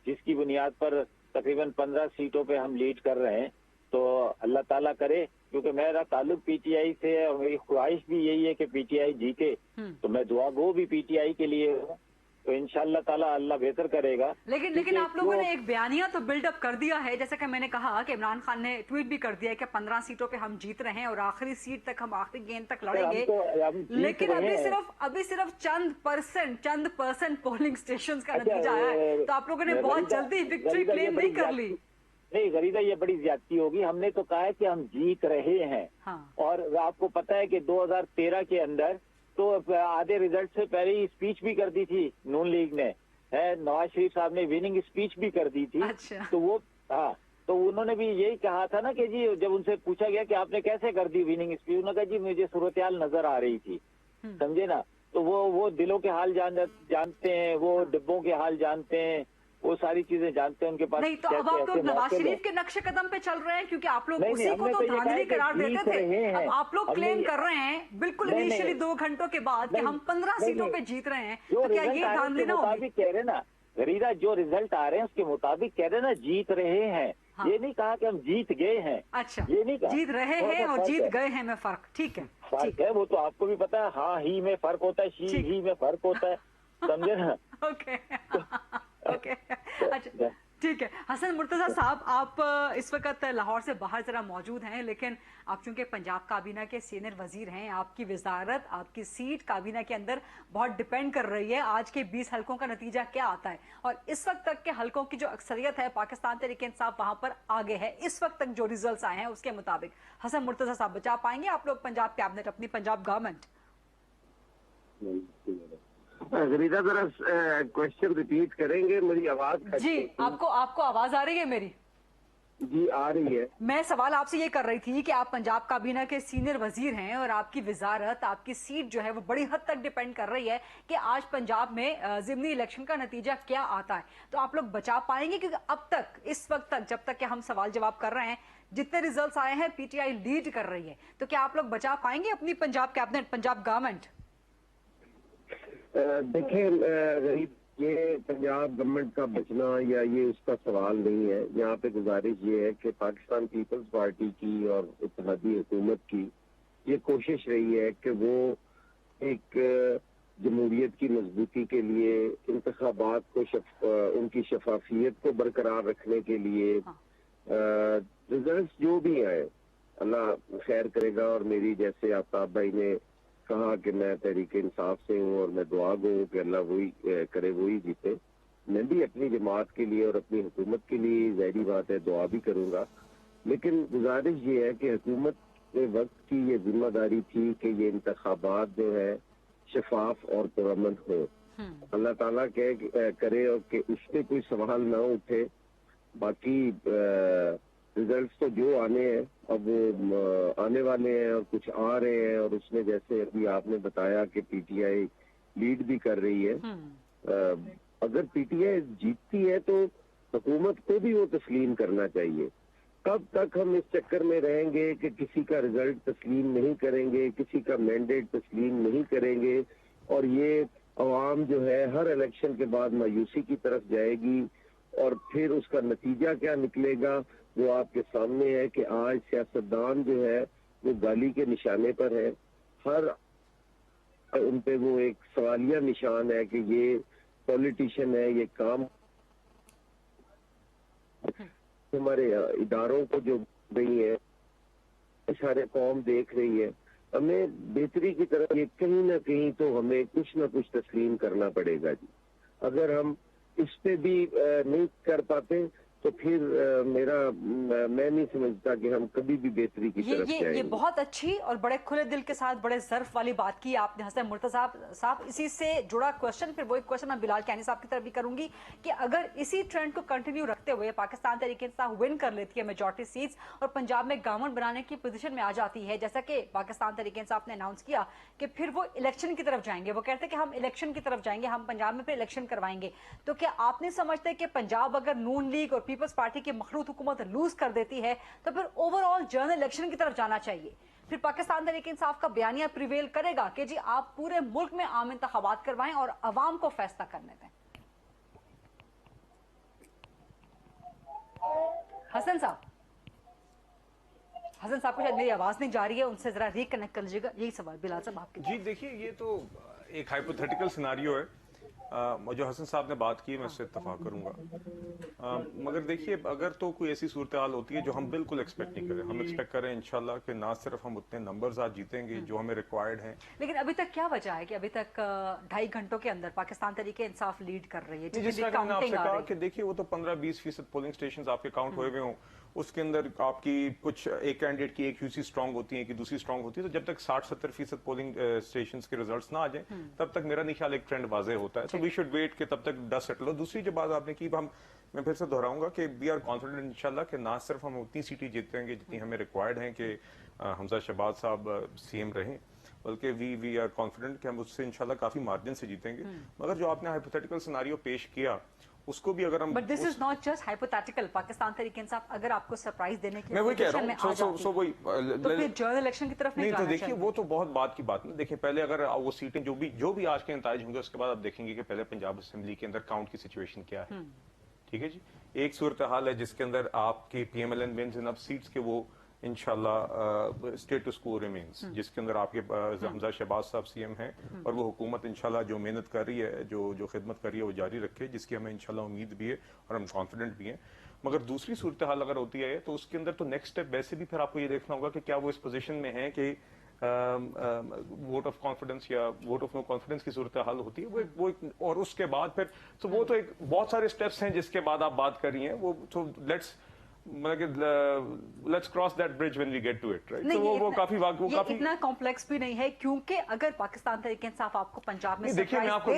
जिसकी बुनियाद पर तकरीबन 15 सीटों पे हम लीड कर रहे हैं, तो अल्लाह ताला करे, क्योंकि मेरा ताल्लुक PTI से है और मेरी ख्वाहिश भी यही है कि PTI जीते, तो मैं दुआ गो भी PTI के लिए हूँ। तो इंशाल्लाह ताला अल्लाह बेहतर करेगा। लेकिन आप लोगों ने एक बयानिया तो बिल्डअप कर दिया है, जैसे कि मैंने कहा कि इमरान खान ने ट्वीट भी कर दिया है कि 15 सीटों पे हम जीत रहे हैं और आखिरी सीट तक हम आखिरी गेंद तक लड़ेंगे। लेकिन अभी सिर्फ चंद परसेंट पोलिंग स्टेशन का नतीजा आया है, तो आप लोगों ने बहुत जल्दी विक्ट्री क्लेम नहीं कर ली। नहीं गरीदा, ये बड़ी ज्यादती होगी। हमने तो कहा है कि हम जीत रहे हैं। हाँ। और आपको पता है कि 2013 के अंदर तो आधे रिजल्ट से पहले ही स्पीच भी कर दी थी नून लीग ने, है नवाज शरीफ साहब ने विनिंग स्पीच भी कर दी थी। अच्छा। तो वो हाँ, तो उन्होंने भी यही कहा था ना कि जी, जब उनसे पूछा गया कि आपने कैसे कर दी विनिंग स्पीच, उन्होंने कहा जी मुझे सूरत-ए-हाल नजर आ रही थी। समझे ना? तो वो दिलों के हाल जानते हैं, वो डिब्बों के हाल जानते हैं, वो सारी चीजें जानते हैं उनके पास। नहीं तो अब आप लोग नवाज शरीफ के नक्शे कदम पे चल रहे हैं, क्योंकि आप लोग उसी को तो धांधली करार देते थे। अब आप लोग क्लेम कर रहे हैं बिल्कुल इनिशियली 2 घंटों के बाद कि हम 15 सीटों पे जीत रहे हैं, तो क्या ये धांधली ना होगी? कह रहे ना गरीदा, जो रिजल्ट आ रहे हैं उसके मुताबिक कह रहे ना जीत रहे हैं। हाँ। ये नहीं कहा कि हम जीत गए हैं। अच्छा, ये नहीं कहा जीत रहे हैं और जीत गए हैं में फर्क। ठीक है, फर्क है, वो तो आपको भी पता है। हाँ ही में फर्क होता है, ही में फर्क होता है, समझे ना? ओके ओके, अच्छा ठीक है। हसन मुर्तजा साहब, आप इस वक्त लाहौर से बाहर जरा मौजूद हैं, लेकिन आप चूंकि पंजाब काबीना के सीनियर वजीर हैं, आपकी वजारत, आपकी सीट काबीना के अंदर बहुत डिपेंड कर रही है आज के 20 हलकों का नतीजा क्या आता है। और इस वक्त तक के हलकों की जो अक्सरियत है पाकिस्तान तहरीक इंसाफ वहां पर आगे है। इस वक्त तक जो रिजल्ट आए हैं उसके मुताबिक हसन मुर्तजा साहब, बचा पाएंगे आप लोग पंजाब कैबिनेट, अपनी पंजाब गवर्नमेंट? गरीदा जरा क्वेश्चन रिपीट करेंगे, मेरी आवाज जी आपको आवाज आ रही है मेरी? जी आ रही है। मैं सवाल आपसे ये कर रही थी कि आप पंजाब काबीना के सीनियर वजीर हैं और आपकी वजारत, आपकी सीट जो है वो बड़ी हद तक डिपेंड कर रही है कि आज पंजाब में ज़िमनी इलेक्शन का नतीजा क्या आता है। तो आप लोग बचा पाएंगे? क्योंकि अब तक, इस वक्त तक, जब तक कि हम सवाल जवाब कर रहे हैं, जितने रिजल्ट्स आए हैं पीटीआई लीड कर रही है। तो क्या आप लोग बचा पाएंगे अपनी पंजाब कैबिनेट, पंजाब गवर्नमेंट? देखें गरीब, ये पंजाब गवर्नमेंट का बचना या ये उसका सवाल नहीं है। यहाँ पे गुजारिश ये है कि पाकिस्तान पीपल्स पार्टी की और इत्तेहादी हुकूमत की ये कोशिश रही है कि वो एक जमहूरियत की मजबूती के लिए, इंतखाबात को उनकी शफाफियत को बरकरार रखने के लिए रिजल्ट्स जो भी आए अल्लाह खैर करेगा। और मेरी, जैसे आफ्ताब भाई ने कहा कि मैं तहरीक इंसाफ से हूँ और मैं दुआ गो कि अल्लाह वही करे, वही जीते। मैं भी अपनी जमात के लिए और अपनी हुकूमत के लिए ज़ाहिरी बात है दुआ भी करूँगा। लेकिन गुजारिश ये है कि हुकूमत के वक्त की ये जिम्मेदारी थी कि ये इंतखाबात जो है शफाफ और पुरअमन हो। अल्लाह ताला करे और कि उस पर कोई सवाल ना उठे। बाकी रिजल्ट्स तो जो आने हैं अब वो आने वाले हैं और कुछ आ रहे हैं। और उसमें जैसे अभी आपने बताया कि पीटीआई लीड भी कर रही है। अगर पीटीआई जीतती है तो हुकूमत को भी वो तस्लीम करना चाहिए। कब तक हम इस चक्कर में रहेंगे कि किसी का रिजल्ट तस्लीम नहीं करेंगे, किसी का मैंडेट तस्लीम नहीं करेंगे, और ये अवाम जो है हर इलेक्शन के बाद मायूसी की तरफ जाएगी। और फिर उसका नतीजा क्या निकलेगा वो आपके सामने है कि आज सियासतदान जो है वो गाली के निशाने पर है। हर उन पे वो एक सवालिया निशान है कि ये पॉलिटिशियन है, ये काम हमारे इदारों को जो रही है, सारे कौम देख रही है। हमें बेहतरी की तरफ ये कहीं ना कहीं तो हमें कुछ ना कुछ तस्लीम करना पड़ेगा जी। अगर हम इस पे भी नहीं कर पाते तो फिर मैं नहीं समझता कि हम कभी भी बेहतरी की तरफ जाएंगे। ये बहुत अच्छी और बड़े खुले दिल के साथ बड़े ज़र्फ वाली बात की आपने हसन मुर्तजा साहब। इसी से जुड़ा क्वेश्चन, फिर वही क्वेश्चन मैं बिलाल कैनी साहब की तरफ भी करूंगी कि अगर इसी ट्रेंड को कंटिन्यू रखते हुए पाकिस्तान तहरीक इंसाफ विन कर लेती है मेजॉरिटी सीट्स और पंजाब में गवर्नमेंट बनाने की पोजीशन में आ जाती है, जैसा कि पाकिस्तान तहरीक इंसाफ ने अनाउंस किया कि फिर वो इलेक्शन की तरफ जाएंगे, वो कहते हैं कि हम इलेक्शन की तरफ जाएंगे, हम पंजाब में फिर इलेक्शन करवाएंगे, तो क्या आप नहीं समझते कि पंजाब अगर नून लीग और पीपल्स पार्टी की मखलूत हुकूमत लूज कर देती है तो फिर ओवरऑल जनरल इलेक्शन की तरफ जाना चाहिए? फिर पाकिस्तान तहरीक इंसाफ का बयानिया प्रिवेल करेगा कि जी आप पूरे मुल्क में आम इंतखाबात करवाएं और अवाम को फैसला करने दें। हसन साहब को शायद मेरी आवाज नहीं जा रही है, उनसे जरा रिकनेक्ट कर लीजिएगा। यही सवाल बिलाल साहब आपके। जी देखिए, ये तो एक हाइपोथेटिकल सिनारियो है। जो हसन साहब ने बात की मैं उससे इत्तफाक करूंगा। मगर देखिए अगर तो कोई ऐसी सूरत हाल होती है जो हम बिल्कुल एक्सपेक्ट नहीं करें, हम एक्सपेक्ट करें इंशाल्लाह कि ना सिर्फ हम उतने नंबर्स आज जीतेंगे जो हमें रिक्वायर्ड हैं। लेकिन अभी तक क्या वजह है कि अभी तक 2.5 घंटों के अंदर पाकिस्तान तरीके इंसाफ लीड कर रही है? जिस तरह मैंने आपसे कहा कि देखिए वो तो 15-20% पोलिंग स्टेशन आपके काउंट हुए हुए हों, उसके अंदर आपकी कुछ एक कैंडिडेट की एक यूसी स्ट्रांग होती है कि दूसरी स्ट्रांग होती है, तो जब तक 60-70% पोलिंग स्टेशंस के रिजल्ट्स ना आ जाए तब तक मेरा नहीं ख्याल एक ट्रेंड वाजे होता है। तो वी शुड वेट कि तब तक डस्ट सेटल हो। दूसरी जो बात आपने की, मैं फिर से दोहराऊंगा कि वी आर कॉन्फिडेंट इंशाल्लाह कि ना सिर्फ हम उतनी सीटें जीतेंगे जितनी हमें रिक्वायर्ड हैं कि हमजा शहबाज साहब सीएम रहें, बल्कि वी आर कॉन्फिडेंट कि हम उससे इंशाल्लाह काफी मार्जिन से जीतेंगे। मगर जो आपने हाइपोथेटिकल सिनारियो पेश किया उसको भी अगर हम, but this is not just hypothetical. Pakistan तरीके इंसाफ अगर आपको सरप्राइज देने के लिए, मैं वही कह रहा हूँ, तो फिर जनरल इलेक्शन की तरफ नहीं तो देखिए वो तो बहुत बात की बात नहीं। देखिए पहले अगर वो सीटें जो भी आज के नताइज होंगे उसके बाद आप देखेंगे कि पहले पंजाब असेंबली के अंदर काउंट की सिचुएशन क्या है। ठीक है जी, एक सूरत हाल है जिसके अंदर आपकी PMLN विन्स इन अब सीट्स के वो इंशाल्लाह स्टेटस को रिमेन्स, जिसके अंदर आपके हमजा शहबाज साहब सीएम हैं और वो हुकूमत इंशाल्लाह जो मेहनत कर रही है, जो खिदमत कर रही है वो जारी रखे, जिसकी हमें इंशाल्लाह उम्मीद भी है और हम कॉन्फिडेंट भी हैं। मगर दूसरी सूरत हाल अगर होती है तो उसके अंदर तो नेक्स्ट स्टेप वैसे भी फिर आपको ये देखना होगा कि क्या वो इस पोजीशन में है कि वोट ऑफ कॉन्फिडेंस या वोट ऑफ नो कॉन्फिडेंस की सूरत हाल होती है वो और उसके बाद फिर तो वो तो एक बहुत सारे स्टेप्स हैं जिसके बाद आप बात कर रही हैं। वो तो let's cross that bridge when we get to it, right? तो वो काफी इतना कॉम्प्लेक्स भी नहीं है, क्योंकि अगर पाकिस्तान तरीके इंसाफ आपको पंजाब में देखिए मैं आपको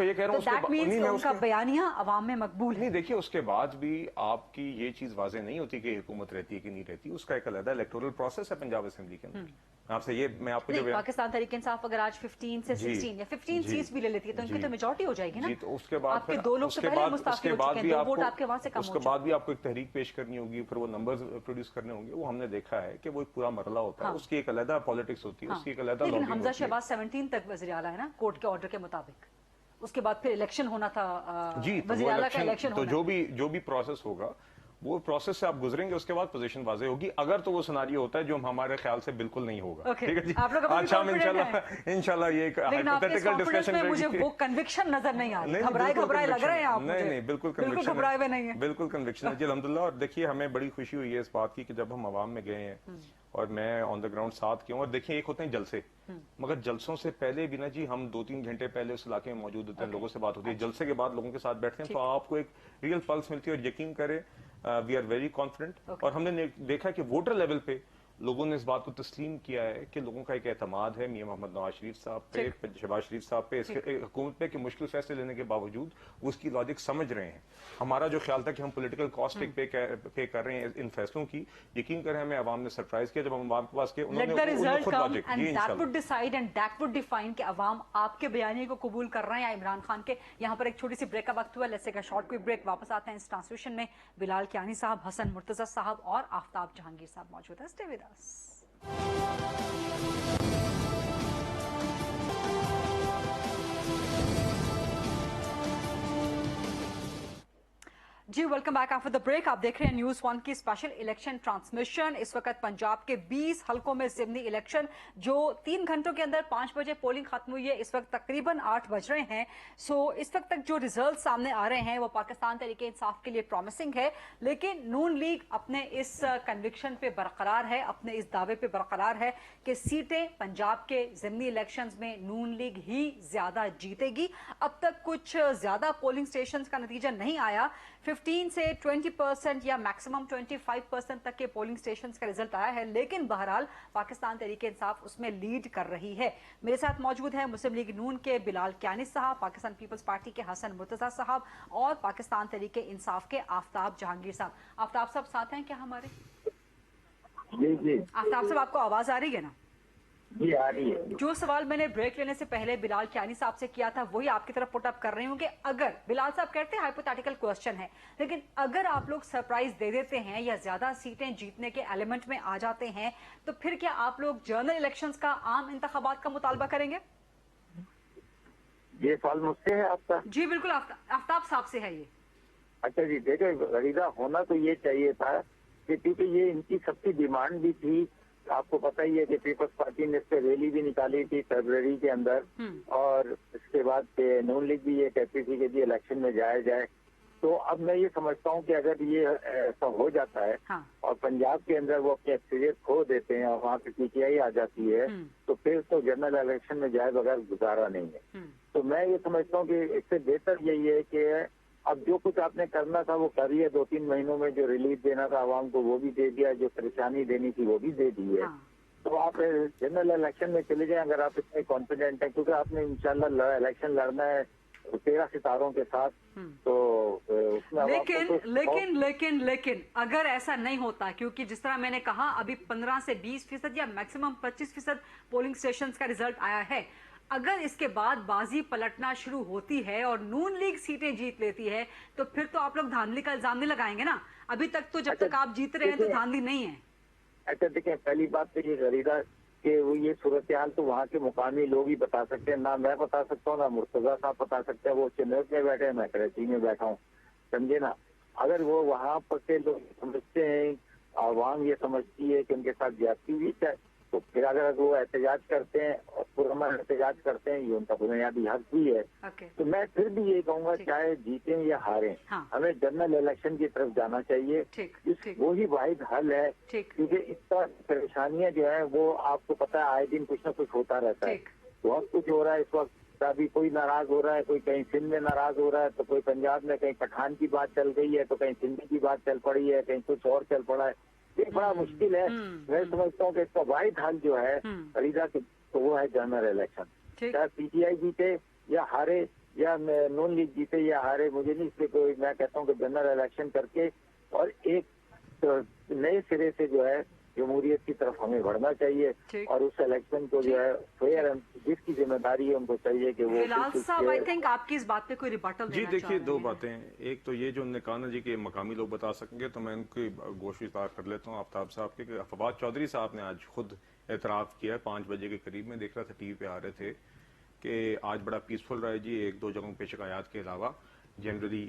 ये कह रहा हूँ, दैट मींस उनका बयानिया अवाम में मकबूल है। नहीं देखिए उसके बाद भी आपकी ये चीज वाजे नहीं होती कि हुकूमत रहती है कि नहीं रहती, उसका एक अलग इलेक्टोरल प्रोसेस है पंजाब असेंबली के अंदर। मैं आपको जो पाकिस्तान तरीके इंसाफ अगर आज 15 से 16 या 15 सीट्स भी ले लेती है तो उनकी तो मेजॉरिटी हो जाएगी ना। तो उसके बाद आपके दो लोग तो पहले मुस्ताफी हो चुके हैं, 2 वोट आपके वहां से कम हो चुके हैं। उसके बाद भी आपको एक तहरीक पेश करनी होगी, फिर वो नंबर्स प्रोड्यूस करने होंगे। वो हमने देखा है कि वो एक पूरा मरला होता है, उसकी एक अलग पॉलिटिक्स होती है, उसकी एक अलग लॉबिंग होती है। हमजा शहबाज 17 तक वज़ीर आला है ना, कोर्ट के ऑर्डर के मुताबिक। उसके बाद फिर इलेक्शन होना था जी, वज़ीर आला का इलेक्शन तो जो भी प्रोसेस होगा वो प्रोसेस से आप गुजरेंगे, उसके बाद पोजीशन वाजे होगी। अगर तो वो सिनारियो होता है जो हमारे ख्याल से बिल्कुल नहीं होगा। ठीक है जी, अच्छा इंशाल्लाह ये एक हाइपोथेटिकल डिस्कशन में मुझे वो कन्विक्शन नजर नहीं आ रही। घबराए लग रहे हैं आप। नहीं बिल्कुल कन्विक्शन घबराए हुए नहीं है, बिल्कुल कन्विक्शन है जी अल्हम्दुलिल्लाह। और देखिए हमें बड़ी खुशी हुई है इस बात की कि जब हम अवाम में गए हैं और मैं ऑन द ग्राउंड साथ किया हूँ। और देखिए एक होते हैं जलसे, मगर जलसों से पहले भी ना जी हम 2-3 घंटे पहले उस इलाके में मौजूद होते हैं, लोगों से बात होती है। जलसे के बाद लोगों के साथ बैठते हैं तो आपको एक रियल पल्स मिलती है। और यकीन करें वी आर वेरी कॉन्फिडेंट। और हमने देखा कि वोटर लेवल पे लोगों ने इस बात को तस्लीम किया है कि लोगों का एक एतमाद है मियां मोहम्मद नवाज शरीफ साहब पे, शहबाज शरीफ साहब पे, इसके हुकूमत पे कि मुश्किल फैसले लेने के बावजूद वो उसकी लॉजिक समझ रहे हैं। हमारा जो ख्याल था कि हम पॉलिटिकल कॉस्ट पे कर रहे हैं इन फैसलों की, यकीन करें हमें अवाम ने सरप्राइज किया जब हम अवाम के पास गए। उन्होंने कि अवाम आपके बयानी को कबूल कर रहे हैं या इमरान खान के। यहाँ पर एक छोटी सी ब्रेक का वक्त हुआ, let's take a short quick break. वापस आते हैं इस ट्रांसमिशन में। बिलाल कियानी साहब, हसन मुर्तजा साहब और आफ्ताब जहांगीर साहब मौजूद है। Stay with us. जी welcome back after the break. आप देख रहे हैं न्यूज़ 1 की स्पेशल इलेक्शन ट्रांसमिशन। इस वक्त पंजाब के 20 हलकों में ज़िमनी इलेक्शन जो 3 घंटों के अंदर 5 बजे पोलिंग खत्म हुई है। इस वक्त तकरीबन 8 बज रहे हैं। सो इस वक्त तक जो रिजल्ट सामने आ रहे हैं वो पाकिस्तान तरीके इंसाफ के लिए प्रॉमिसिंग है, लेकिन नून लीग अपने इस कन्विक्शन पे बरकरार है, अपने इस दावे पे बरकरार है कि सीटें पंजाब के ज़िमनी इलेक्शंस में नून लीग ही ज्यादा जीतेगी। अब तक कुछ ज्यादा पोलिंग स्टेशन का नतीजा नहीं आया। 15 से 20% या मैक्सिमम 25% तक के पोलिंग स्टेशंस का रिजल्ट आया है, लेकिन बहरहाल पाकिस्तान तरीके इंसाफ उसमें लीड कर रही है। मेरे साथ मौजूद है मुस्लिम लीग नून के बिलाल कियानी साहब, पाकिस्तान पीपल्स पार्टी के हसन मुर्तजा साहब और पाकिस्तान तरीके इंसाफ के आफ्ताब जहांगीर साहब। आफ्ताब साहब साथ हैं क्या हमारे? जी आफ्ताब साहब आपको आवाज आ रही है ना? जी आ रही है। जो सवाल मैंने ब्रेक लेने से पहले बिलाल कियानी साहब से किया था वही आपकी तरफ पुट अप कर रही हूँ कि अगर बिलाल साहब कहते हैं हाइपोथेटिकल क्वेश्चन है, लेकिन अगर आप लोग सरप्राइज दे देते हैं या ज्यादा सीटें जीतने के एलिमेंट में आ जाते हैं तो फिर क्या आप लोग जनरल इलेक्शंस का आम इंतखाबात का मुतालबा करेंगे? ये सवाल मुझसे है आपका? जी बिल्कुल आफ्ताब साहब से है ये। अच्छा जी, देखो गरीदा होना तो ये चाहिए था कि क्योंकि ये इनकी सबकी डिमांड भी थी آپ کو پتہ ہی ہے کہ پیپلز پارٹی نے اس پہ ریلی بھی نکالی تھی فیبرری کے اندر، اور اس کے بعد کہ نون لیگ بھی یہ کہتی تھی کہ جی الیکشن میں جایا جائے. تو اب میں یہ سمجھتا ہوں کہ اگر یہ ایسا ہو جاتا ہے اور پنجاب کے اندر وہ اپنی اکثریت کھو دیتے ہیں اور وہاں پہ پی ٹی آئی آ جاتی ہے تو پھر تو جنرل الیکشن میں جائے بغیر گزارا نہیں ہے. تو میں یہ سمجھتا ہوں کہ اس سے بہتر یہی ہے کہ اب جو کچھ آپ نے کرنا تھا وہ کریے، 2-3 مہینوں میں جو ریلیف دینا تھا عوام کو وہ بھی دے دیا، جو پریشانی دینی تھی وہ بھی دے دی ہے. تو آپ جنرل الیکشن میں چلے جائیں اگر آپ اتنے کانفیڈنٹ ہیں، کیونکہ آپ نے انشاءاللہ الیکشن لڑنا ہے 13 ستاروں کے ساتھ. تو اس میں لیکن اگر ایسا نہیں ہوتا، کیونکہ جس طرح میں نے کہا ابھی 15 سے 20% یا میکسیمم 25% پولنگ سٹیشنز کا رزلٹ آیا ہے، اگر اس کے بعد بازی پلٹنا شروع ہوتی ہے اور نون لیگ سیٹیں جیت لیتی ہے تو پھر تو آپ لوگ دھاندلی کا الزام نہیں لگائیں گے نا. ابھی تک تو جب تک آپ جیت رہے ہیں تو دھاندلی نہیں ہے. اچھا دیکھیں، پہلی بات تو یہ غریدہ کہ وہ یہ صورتحال تو وہاں کے مقامی لوگ ہی بتا سکتے ہیں، نہ میں بتا سکتا ہوں نہ مرتضیٰ صاحب بتا سکتے ہیں. وہ چنئی میں بیٹھے ہیں، میں کراچی میں بیٹھا ہوں، سمجھے نا. اگر وہ وہاں پر کے لوگ سمجھتے ہیں، عوام یہ سمجھتی ہے کہ ان کے ساتھ زیادتی ہوئی ہے، تو پھر اگر وہ احتجاج کرتے ہیں اور پرامن احتجاج کرتے ہیں، یہ ان کا بنیادی حق بھی ہے. تو میں پھر بھی یہ کہوں گا چاہے جیتیں یا ہاریں، ہمیں جنرل الیکشن کی طرف جانا چاہیے. وہی واحد حل ہے، کیونکہ اس طرح پریشانیاں جو ہیں وہ آپ کو پتہ ہے آئے دن کچھ نہ کچھ ہوتا رہتا ہے. بہت کچھ ہو رہا ہے اس وقت. ابھی کوئی ناراض ہو رہا ہے، کوئی کہیں سندھ میں ناراض ہو رہا ہے، تو کوئی پنجاب میں کہیں پٹھان کی بات چل گئی ہے، تو کہیں سندھی کی بات چل پڑی ہے، کہیں کچھ اور چل پڑا ہے. یہ بڑا مشکل ہے. میں سمجھتا ہوں کہ اس کا واحد حل جو ہے فریدہ تو وہ ہے جنرل الیکشن. چاہے پی ٹی آئی جیتے یا ہارے یا نون لیگ جیتے یا ہارے، مجھے نہیں اس پہ کوئی، میں کہتا ہوں کہ جنرل الیکشن کر کے اور ایک نئے سرے سے جو ہے جمہوریت کی طرف ہمیں بڑھنا چاہیے. اور اس الیکشن کو جو ہے فیئر، جس کی ذمہ داری ہے ان کو چاہیے کہ وہ. بلال صاحب آئی تھنک آپ کی اس بات پہ کوئی ریبٹل جی دیکھیے، 2 باتیں ہیں. ایک تو یہ جو انہوں نے کہا نا جی کہ مقامی لوگ بتا سکیں گے، تو میں ان کی گوش اطلاع کر لیتا ہوں آفتاب صاحب کے کہ فواد چودھری صاحب نے آج خود اعتراف کیا 5 بجے کے قریب. میں دیکھ رہا تھا ٹی وی پہ آ رہے تھے کہ آج بڑا پیسفل رہا ہے جی، 1-2 جگہوں پہ شکایات کے علاوہ جنرلی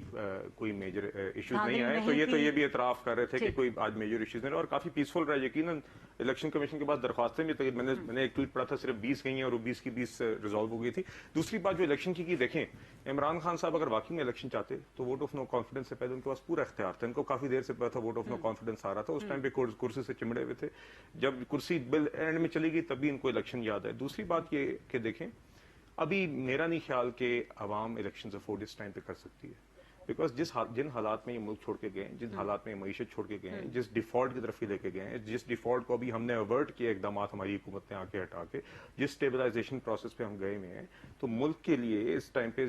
کوئی میجر ایشوز نہیں آئے. تو یہ بھی اعتراف کر رہے تھے کہ کوئی آج میجر ایشوز نہیں رہے اور کافی پیسفل رہا. یقیناً الیکشن کمیشن کے پاس درخواستیں بھی، میں نے ایک ٹویٹ پڑھا تھا صرف 20 گئی ہیں اور وہ 20 کی 20 ریزالو ہو گئی تھی. دوسری بات جو الیکشن کی دیکھیں، عمران خان صاحب اگر واقعی میں الیکشن چاہتے تو ووٹ آف نو کانفیڈنس سے پہلے ان کے پاس پورا اختیار تھا. ان کو کافی دیر سے پتا تھا ووٹ آف نو کانفیڈنس آ رہا تھا. اس ٹائم پہ کرسی سے چمڑے ہوئے تھے. جب کرسی بل اینڈ میں چلی گئی تبھی ان کو الیکشن یاد ہے. دوسری بات یہ کہ دیکھیں، ابھی میرا نہیں خیال کہ عوام الیکشن افورڈ اس ٹائم پہ کر سکتی ہے، بیکاز جن حالات میں یہ ملک چھوڑ کے گئے ہیں، جن حالات میں یہ معیشت چھوڑ کے گئے ہیں، جس ڈیفالٹ کی طرف ہی لے کے گئے ہیں، جس ڈیفالٹ کو ابھی ہم نے اوورٹ کیا اقدامات ہماری حکومت نے آ کے ہٹا کے، جس اسٹیبلائزیشن پروسیس پہ ہم گئے ہوئے ہیں، تو ملک کے لیے اس ٹائم پہ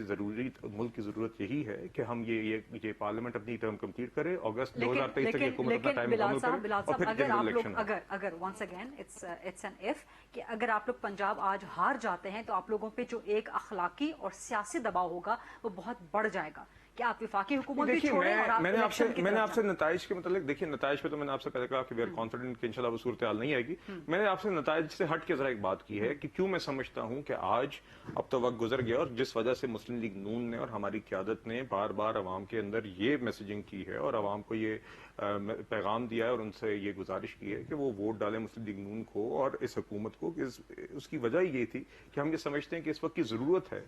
ملک کی ضرورت یہی ہے کہ ہم یہ پارلیمنٹ اپنی ٹرم کمپلیٹ کرے، اگست 2023 تک حکومت اپنا ٹائم مکمل کرے اور پھر جنرل الیکشن. اگر once again it's an if کہ اگر آپ لوگ پنجاب آج ہار جاتے ہیں تو آپ لوگوں پہ جو ایک اخلاقی اور سیاسی دباؤ ہوگا وہ بہت بڑھ جائے گا. کہ آپ وفاقی حکومت بھی چھوڑیں اور آپ الیکشن کی طرف. میں نے آپ سے نتائج کے متعلق، دیکھیے نتائج پہ تو میں نے آپ سے پہلے کہا کہ وی آر کانفیڈنٹ کہ انشاءاللہ وہ صورتحال نہیں آئے گی. میں نے آپ سے نتائج سے ہٹ کے ذرا ایک بات کی ہے کہ کیوں میں سمجھتا ہوں کہ آج اب تو وقت گزر گیا اور جس وجہ سے مسلم لیگ نون نے اور ہماری قیادت نے بار بار عوام کے اندر یہ میسیجنگ کی ہے اور عوام کو یہ پیغام دیا ہے اور ان سے یہ گزارش کی ہے کہ وہ ووٹ ڈالیں مسلم لیگ نون کو اور اس حکومت کو. اس کی وجہ یہ تھی کہ ہم یہ سمجھتے ہیں کہ اس وقت کی ضرورت ہے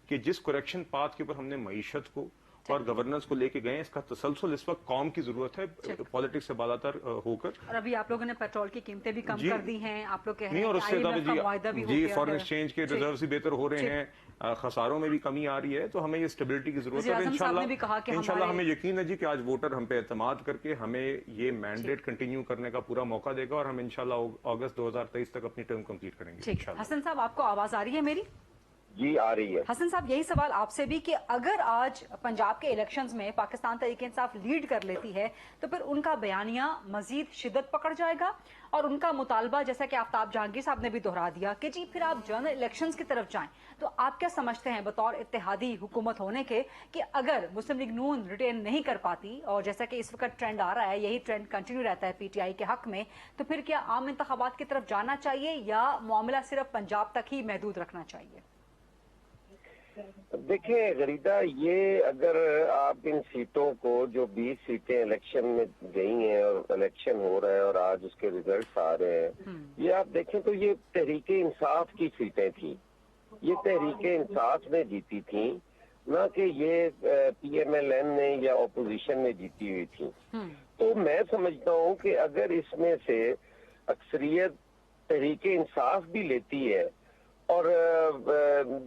کہ جس کریکشن پاتھ کے اوپر ہم نے معیشت کو اور گورننس کو لے کے گئے، اس کا تسلسل اس وقت قوم کی ضرورت ہے پالیٹکس سے بالا تر ہو کر. اور ابھی آپ لوگوں نے پیٹرول کی قیمتیں بھی کم کر دی ہیں، آپ لوگ کہہ رہے ہیں اور اس سے جی فارن ایکسچینج کے ریزروز بھی بہتر ہو رہے ہیں، خساروں میں بھی کمی آ رہی ہے. تو ہمیں یہ اسٹیبلٹی کی ضرورت ہے. انشاءاللہ ہمیں یقین ہے جی کہ آج ووٹر ہم پہ اعتماد کر کے ہمیں یہ مینڈیٹ کنٹینیو کرنے کا پورا موقع دے گا اور ہم انشاءاللہ اگست 2023 تک اپنی ٹرم کمپلیٹ کریں گے. حسن صاحب آپ کو آواز آ رہی ہے میری؟ جی آ رہی ہے. حسن صاحب یہی سوال آپ سے بھی کہ اگر آج پنجاب کے الیکشنز میں پاکستان تحریک انصاف لیڈ کر لیتی ہے تو پھر ان کا بیانیہ مزید شدت پکڑ جائے گا اور ان کا مطالبہ جیسا کہ آفتاب جہانگیر صاحب نے بھی دہرا دیا کہ جی پھر آپ جنرل الیکشنز کی طرف جائیں. تو آپ کیا سمجھتے ہیں بطور اتحادی حکومت ہونے کے کہ اگر مسلم لیگ نون ریٹین نہیں کر پاتی اور جیسا کہ اس وقت ٹرینڈ آ رہا ہے، یہی ٹرینڈ کنٹینیو رہتا ہے پی ٹی آئی کے حق میں، تو پھر کیا عام انتخابات کی طرف جانا چاہیے یا معاملہ صرف پنجاب تک ہی محدود رکھنا چاہیے؟ دیکھیں غریدہ، یہ اگر آپ ان سیٹوں کو جو 20 سیٹیں الیکشن میں گئی ہیں اور الیکشن ہو رہا ہے اور آج اس کے ریزلٹس آ رہے ہیں، یہ آپ دیکھیں تو یہ تحریک انصاف کی سیٹیں تھیں، یہ تحریک انصاف نے جیتی تھیں، نہ کہ یہ پی ایم ایل این نے یا اپوزیشن نے جیتی ہوئی تھی۔ تو میں سمجھتا ہوں کہ اگر اس میں سے اکثریت تحریک انصاف بھی لیتی ہے اور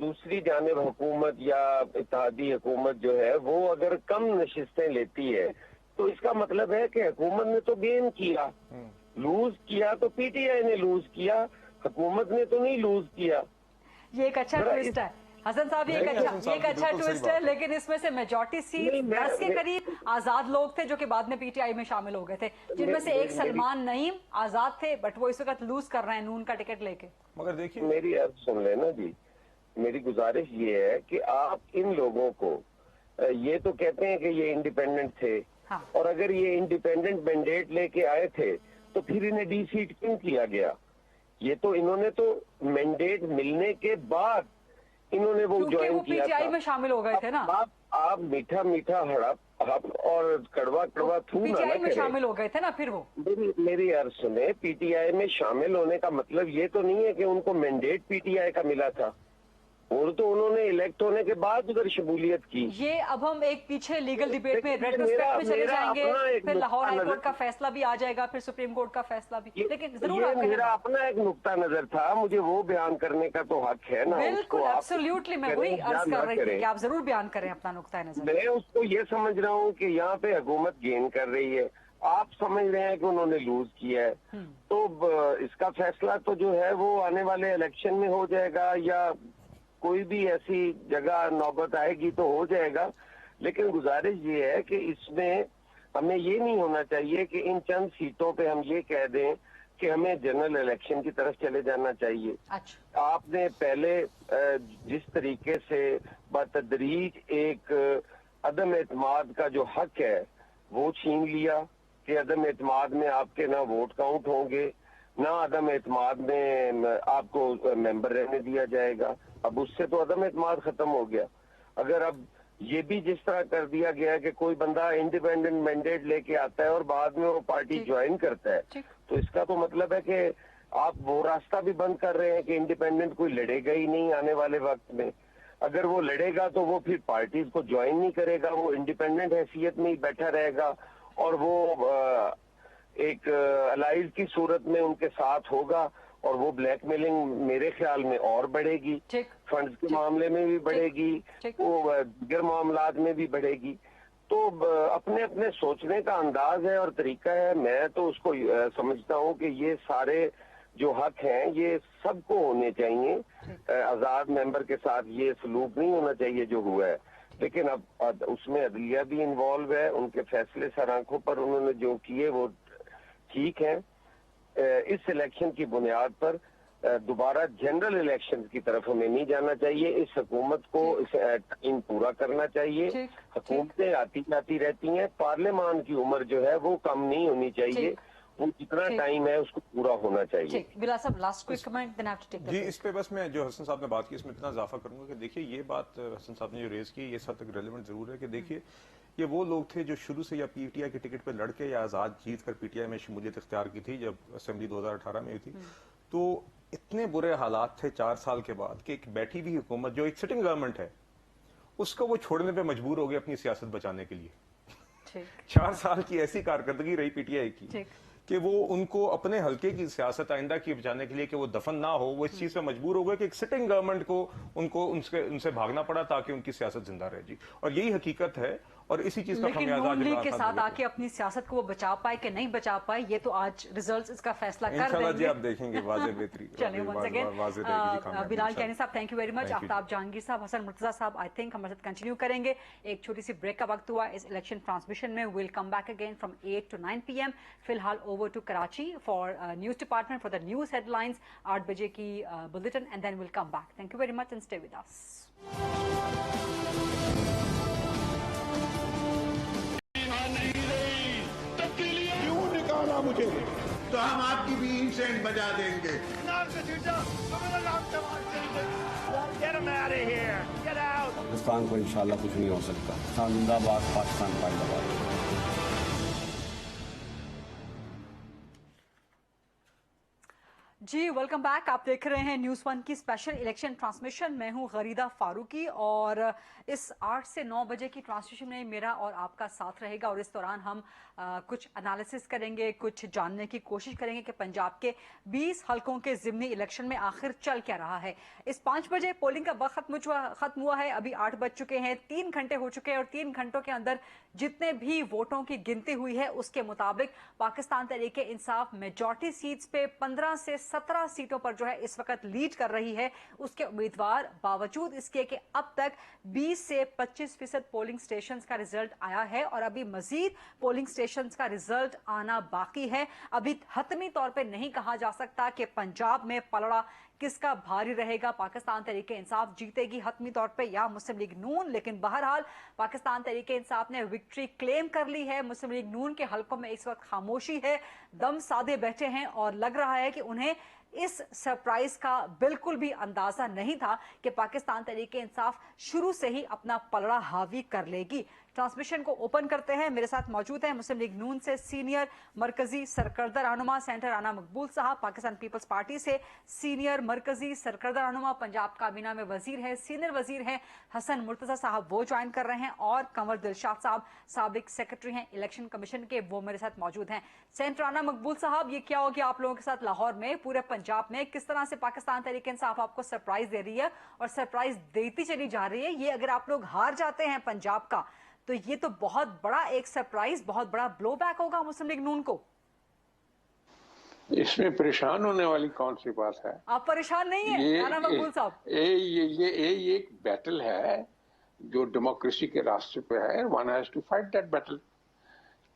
دوسری جانب حکومت یا اتحادی حکومت جو ہے وہ اگر کم نشستیں لیتی ہے، تو اس کا مطلب ہے کہ حکومت نے تو گین کیا، لوز کیا تو پی ٹی آئی نے لوز کیا، حکومت نے تو نہیں لوز کیا۔ یہ ایک اچھا ٹوسٹ ہے حسن صاحب، یہ ایک اچھا ٹوسٹ ہے، لیکن اس میں سے میجورٹی سیٹ 10 کے قریب آزاد لوگ تھے جو کہ بعد میں پی ٹی آئی میں شامل ہو گئے تھے، جن میں سے ایک سلمان نعیم آزاد تھے، بٹ وہ اس وقت لوز کر رہے ہیں نون کا ٹکٹ لے کے۔ مگر دیکھیے میری عرض سن لینا جی، میری گزارش یہ ہے کہ آپ ان لوگوں کو یہ تو کہتے ہیں کہ یہ انڈیپینڈنٹ تھے، اور اگر یہ انڈیپینڈنٹ مینڈیٹ لے کے آئے تھے تو پھر انہیں ڈی سیٹ کیوں کیا گیا؟ یہ تو انہوں نے تو مینڈیٹ ملنے کے بعد انہوں نے وہ جوائن کیا پی ٹی آئی میں شامل ہو گئے تھے نا۔ آپ میٹھا میٹھا ہڑپ اور کڑوا کڑوا تھو پی نہ ٹی آئی میں کریں۔ شامل ہو گئے تھے نا پھر وہ۔ میری عرض سنیں، پی ٹی آئی میں شامل ہونے کا مطلب یہ تو نہیں ہے کہ ان کو مینڈیٹ پی ٹی آئی کا ملا تھا، اور تو انہوں نے الیکٹ ہونے کے بعد ادھر شمولیت کی۔ یہ اب ہم ایک پیچھے لیگل ڈیبیٹ میں ریٹروسپیکٹ میں چلے جائیں گے، پھر لاہور ہائی کورٹ کا فیصلہ بھی آ جائے گا، پھر سپریم کورٹ کا فیصلہ بھی، لیکن ضرور یہ میرا اپنا ایک نقطہ نظر تھا، مجھے وہ بیان کرنے کا تو حق ہے نا۔ بالکل ایبسولیوٹلی، میں وہی عرض کر رہی تھی کہ آپ ضرور بیان کریں اپنا نقطہ نظر۔ میں اس کو یہ سمجھ رہا ہوں کہ یہاں پہ حکومت گین کر رہی ہے، آپ سمجھ رہے ہیں کہ انہوں نے لوز کیا ہے، تو اس کا فیصلہ تو جو ہے وہ آنے والے الیکشن میں ہو جائے گا، یا کوئی بھی ایسی جگہ نوبت آئے گی تو ہو جائے گا۔ لیکن گزارش یہ ہے کہ اس میں ہمیں یہ نہیں ہونا چاہیے کہ ان چند سیٹوں پہ ہم یہ کہہ دیں کہ ہمیں جنرل الیکشن کی طرف چلے جانا چاہیے۔ آپ نے پہلے جس طریقے سے بتدریج ایک عدم اعتماد کا جو حق ہے وہ چھین لیا کہ عدم اعتماد میں آپ کے نہ ووٹ کاؤنٹ ہوں گے، نہ عدم اعتماد میں آپ کو ممبر رہنے دیا جائے گا۔ اب اس سے تو عدم اعتماد ختم ہو گیا۔ اگر اب یہ بھی جس طرح کر دیا گیا کہ کوئی بندہ انڈیپینڈنٹ مینڈیٹ لے کے آتا ہے اور بعد میں وہ پارٹی جوائن کرتا ہے، تو اس کا تو مطلب ہے کہ آپ وہ راستہ بھی بند کر رہے ہیں کہ انڈیپینڈنٹ کوئی لڑے گا ہی نہیں آنے والے وقت میں۔ اگر وہ لڑے گا تو وہ پھر پارٹیز کو جوائن نہیں کرے گا، وہ انڈیپینڈنٹ حیثیت میں ہی بیٹھا رہے گا، اور وہ ایک الائز کی صورت میں ان کے ساتھ ہوگا، اور وہ بلیک میلنگ میرے خیال میں اور بڑھے گی، فنڈز کے معاملے میں بھی بڑھے گی، وہ دیگر معاملات میں بھی بڑھے گی۔ تو اپنے اپنے سوچنے کا انداز ہے اور طریقہ ہے۔ میں تو اس کو سمجھتا ہوں کہ یہ سارے جو حق ہیں یہ سب کو ہونے چاہیے، آزاد ممبر کے ساتھ یہ سلوک نہیں ہونا چاہیے جو ہوا ہے۔ لیکن اب اس میں عدلیہ بھی انوالو ہے، ان کے فیصلے سر آنکھوں پر انہوں نے جو کیے وہ ٹھیک ہیں۔ اس الیکشن کی بنیاد پر دوبارہ جنرل الیکشن کی طرف ہمیں نہیں جانا چاہیے، اس حکومت کو اس ٹائم پورا کرنا چاہیے۔ حکومتیں آتی جاتی رہتی ہیں، پارلیمان کی عمر جو ہے وہ کم نہیں ہونی چاہیے، وہ جتنا ٹائم ہے اس کو پورا ہونا چاہیے۔ بلا صاحب last quick comment then have to take. جی اس پہ بس میں جو حسن صاحب نے بات کی اس میں اتنا اضافہ کروں گا کہ دیکھیے یہ بات حسن صاحب نے جو ریز کی یہ حد تک ریلیونٹ ضرور ہے کہ دیکھیے یہ وہ لوگ تھے جو شروع سے یا پی ٹی آئی کے ٹکٹ پہ لڑ کے یا آزاد جیت کر پی ٹی آئی میں شمولیت اختیار کی تھی جب اسمبلی 2018 میں ہوئی تھی، تو اتنے برے حالات تھے 4 سال کے بعد کہ ایک بیٹھی ہوئی حکومت جو ایک سٹنگ گورنمنٹ ہے اس کو وہ چھوڑنے پہ مجبور ہو گئے اپنی سیاست بچانے کے لیے۔ 4 سال کی ایسی کارکردگی رہی پی ٹی آئی کی کہ وہ ان کو اپنے حلقے کی سیاست آئندہ کی بچانے کے لیے کہ وہ دفن نہ ہو، وہ اس چیز پہ مجبور ہو گئے کہ ایک سٹنگ گورنمنٹ کو ان سے بھاگنا پڑا تاکہ ان کی سیاست زندہ رہے۔ جی اور یہی حقیقت ہے، اور اسی چیز کا لیکن نون لیگ کے ساتھ آ کے اپنی سیاست کو وہ بچا پائے کہ نہیں بچا پائے یہ تو آج ریزلٹس اس کا فیصلہ کر دیں گے۔ جی آپ دیکھیں گے واضح بہتری۔ چلیں ونس اگین بلال کیانی صاحب تھینک یو ویری مچ، آفتاب جہانگیر صاحب، حسن مرتضیٰ صاحب آئی تھنک ہمارے ساتھ کنٹینیو کریں گے۔ ایک چھوٹی سی بریک کا وقت ہوا اس الیکشن ٹرانسمیشن میں، welcome back again from 8 to 9 PM۔ فی الحال over to Karachi for news department for the news ہیڈ لائنز، 8 بجے کی bulletin, and then welcome back. Thank you very much and stay with us. مجھے تو ہم آپ کی بھی انسینٹ بجا دیں گے۔ Get him out of here. Get out. Pakistan को इंशाल्लाह कुछ नहीं हो सकता। पाकिस्तान जिंदाबाद, पाकिस्तान जिंदाबाद। जी वेलकम बैक। आप देख रहे हैं न्यूज़ 1 की स्पेशल इलेक्शन ट्रांसमिशन। मैं हूं गरीदा फारूकी और इस 8 से 9 बजे की ट्रांसमिशन में मेरा और आपका साथ रहेगा और इस दौरान हम कुछ एनालिसिस करेंगे, कुछ जानने की कोशिश करेंगे कि पंजाब के 20 हलकों के ज़िमनी इलेक्शन में आखिर चल क्या रहा है। इस 5 बजे पोलिंग का वक्त खत्म हुआ है, अभी 8 बज चुके हैं, 3 घंटे हो चुके हैं और 3 घंटों के अंदर जितने भी वोटों की गिनती हुई है उसके मुताबिक पाकिस्तान तहरीक इंसाफ मेजॉरिटी सीट्स पे 15 से 17 सीटों पर जो है इस वक्त लीड कर रही है उसके उम्मीदवार, बावजूद इसके कि अब तक 20 से 25% पोलिंग स्टेशंस का रिजल्ट आया है और अभी मजीद पोलिंग स्टेशंस का रिजल्ट आना बाकी है। अभी हतमी तौर पे नहीं कहा जा सकता कि पंजाब में पलड़ा किसका भारी रहेगा, पाकिस्तान तहरीक इंसाफ जीतेगी हतमी तौर पे या मुस्लिम लीग नून, लेकिन बहरहाल पाकिस्तान तहरीक इंसाफ ने विक्ट्री क्लेम कर ली है। मुस्लिम लीग नून के हलकों में इस वक्त खामोशी है, दम साधे बैठे हैं और लग रहा है कि उन्हें इस सरप्राइज का बिल्कुल भी अंदाजा नहीं था कि पाकिस्तान तहरीक इंसाफ शुरू से ही अपना पलड़ा हावी कर लेगी। ट्रांसमिशन को ओपन करते हैं, मेरे साथ मौजूद हैं मुस्लिम लीग नून से सीनियर मरकजी सरकर्दा रहनुमा सेंटर राना मकबूल साहब, पाकिस्तान पीपल्स पार्टी से सीनियर मरकजी सरकर्दा रहनुमा पंजाब काबीना में वजीर हैं, सीनियर वजीर हैं हसन मुर्तजा साहब, वो ज्वाइन कर रहे हैं और कंवर दिलशाद साहब साबिक सेक्रेटरी हैं इलेक्शन कमीशन के, वो मेरे साथ मौजूद हैं। सेंटर राना मकबूल साहब, ये क्या हो गया आप लोगों के साथ लाहौर में, पूरे पंजाब में किस तरह से पाकिस्तान तहरीक इंसाफ आपको सरप्राइज दे रही है और सरप्राइज देती चली जा रही है? ये अगर आप लोग हार जाते हैं पंजाब का तो ये तो बहुत बड़ा एक सरप्राइज, बहुत बड़ा ब्लो बैक होगा मुस्लिम लीग नून को। इसमें परेशान होने वाली कौन सी बात है? आप परेशान नहीं है राना मकबूल साहब? ये एक बैटल है जो डेमोक्रेसी के रास्ते पे है, one has to fight that battle.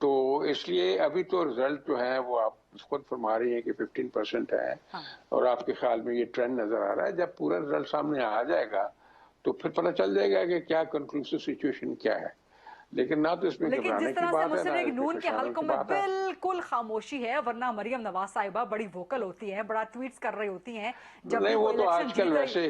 तो इसलिए अभी तो रिजल्ट जो है वो आप खुद फरमा रही है कि 15% है। हाँ। और आपके ख्याल में ये ट्रेंड नजर आ रहा है, जब पूरा रिजल्ट सामने आ जाएगा तो फिर पता चल जाएगा कि क्या कंक्लूसिव सिचुएशन क्या है। लेकिन ना तो इसमें लेकिन जिस तरह से मुस्लिम लीग नून के हलकों में बिल्कुल खामोशी है, वरना मरियम नवाज साहिबा बड़ी वोकल होती हैं, बड़ा ट्वीट्स कर रही होती हैं। जब नहीं वो तो आजकल वैसे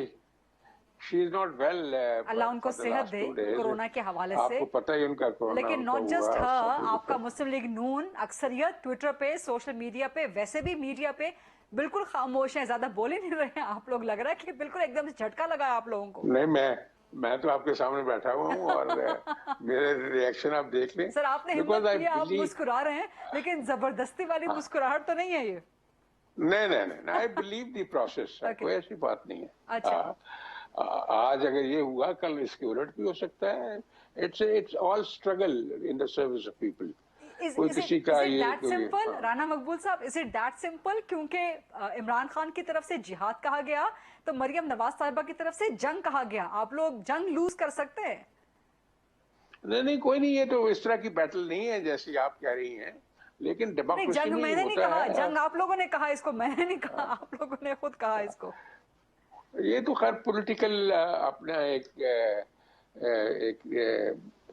शी इज नॉट वेल, अल्लाह उनको सेहत दे कोरोना के हवाले से, आपको पता ही उनका कोरोना। लेकिन नॉट जस्ट हर, आपका मुस्लिम लीग नून अक्सरियत ट्विटर पे, सोशल मीडिया पे, वैसे भी मीडिया पे बिल्कुल खामोश है, ज्यादा बोल ही नहीं रहे हैं आप लोग। लग रहा है कि बिल्कुल एकदम से झटका लगा आप लोगों को। नहीं मैं तो आपके सामने बैठा हुआ हूँ और मेरे रिएक्शन आप देख लें। सर आपने हिम्मत किया, आप मुस्कुरा रहे हैं, लेकिन जबरदस्ती वाली मुस्कुराहट तो नहीं है ये? नहीं आई बिलीव द प्रोसेस, कोई ऐसी बात नहीं है। अच्छा। आज अगर ये हुआ कल इसके उलट भी हो सकता है। It's all struggle in the service of people. कोई किसी का ये सिंपल राना मकबूल साहब, इज इट दैट सिंपल? क्योंकि इमरान खान की तरफ से जिहाद कहा गया तो मरियम नवाज साहिबा की तरफ से जंग कहा गया, आप लोग जंग लूज कर सकते हैं? नहीं कोई नहीं, ये तो इस तरह की बैटल नहीं है जैसी आप कह रही हैं, लेकिन डेमोक्रेसी जंग मैंने नहीं कहा, जंग आप लोगों ने कहा इसको, मैंने नहीं कहा, आप लोगों ने खुद कहा इसको। ये तो खैर पॉलिटिकल अपना एक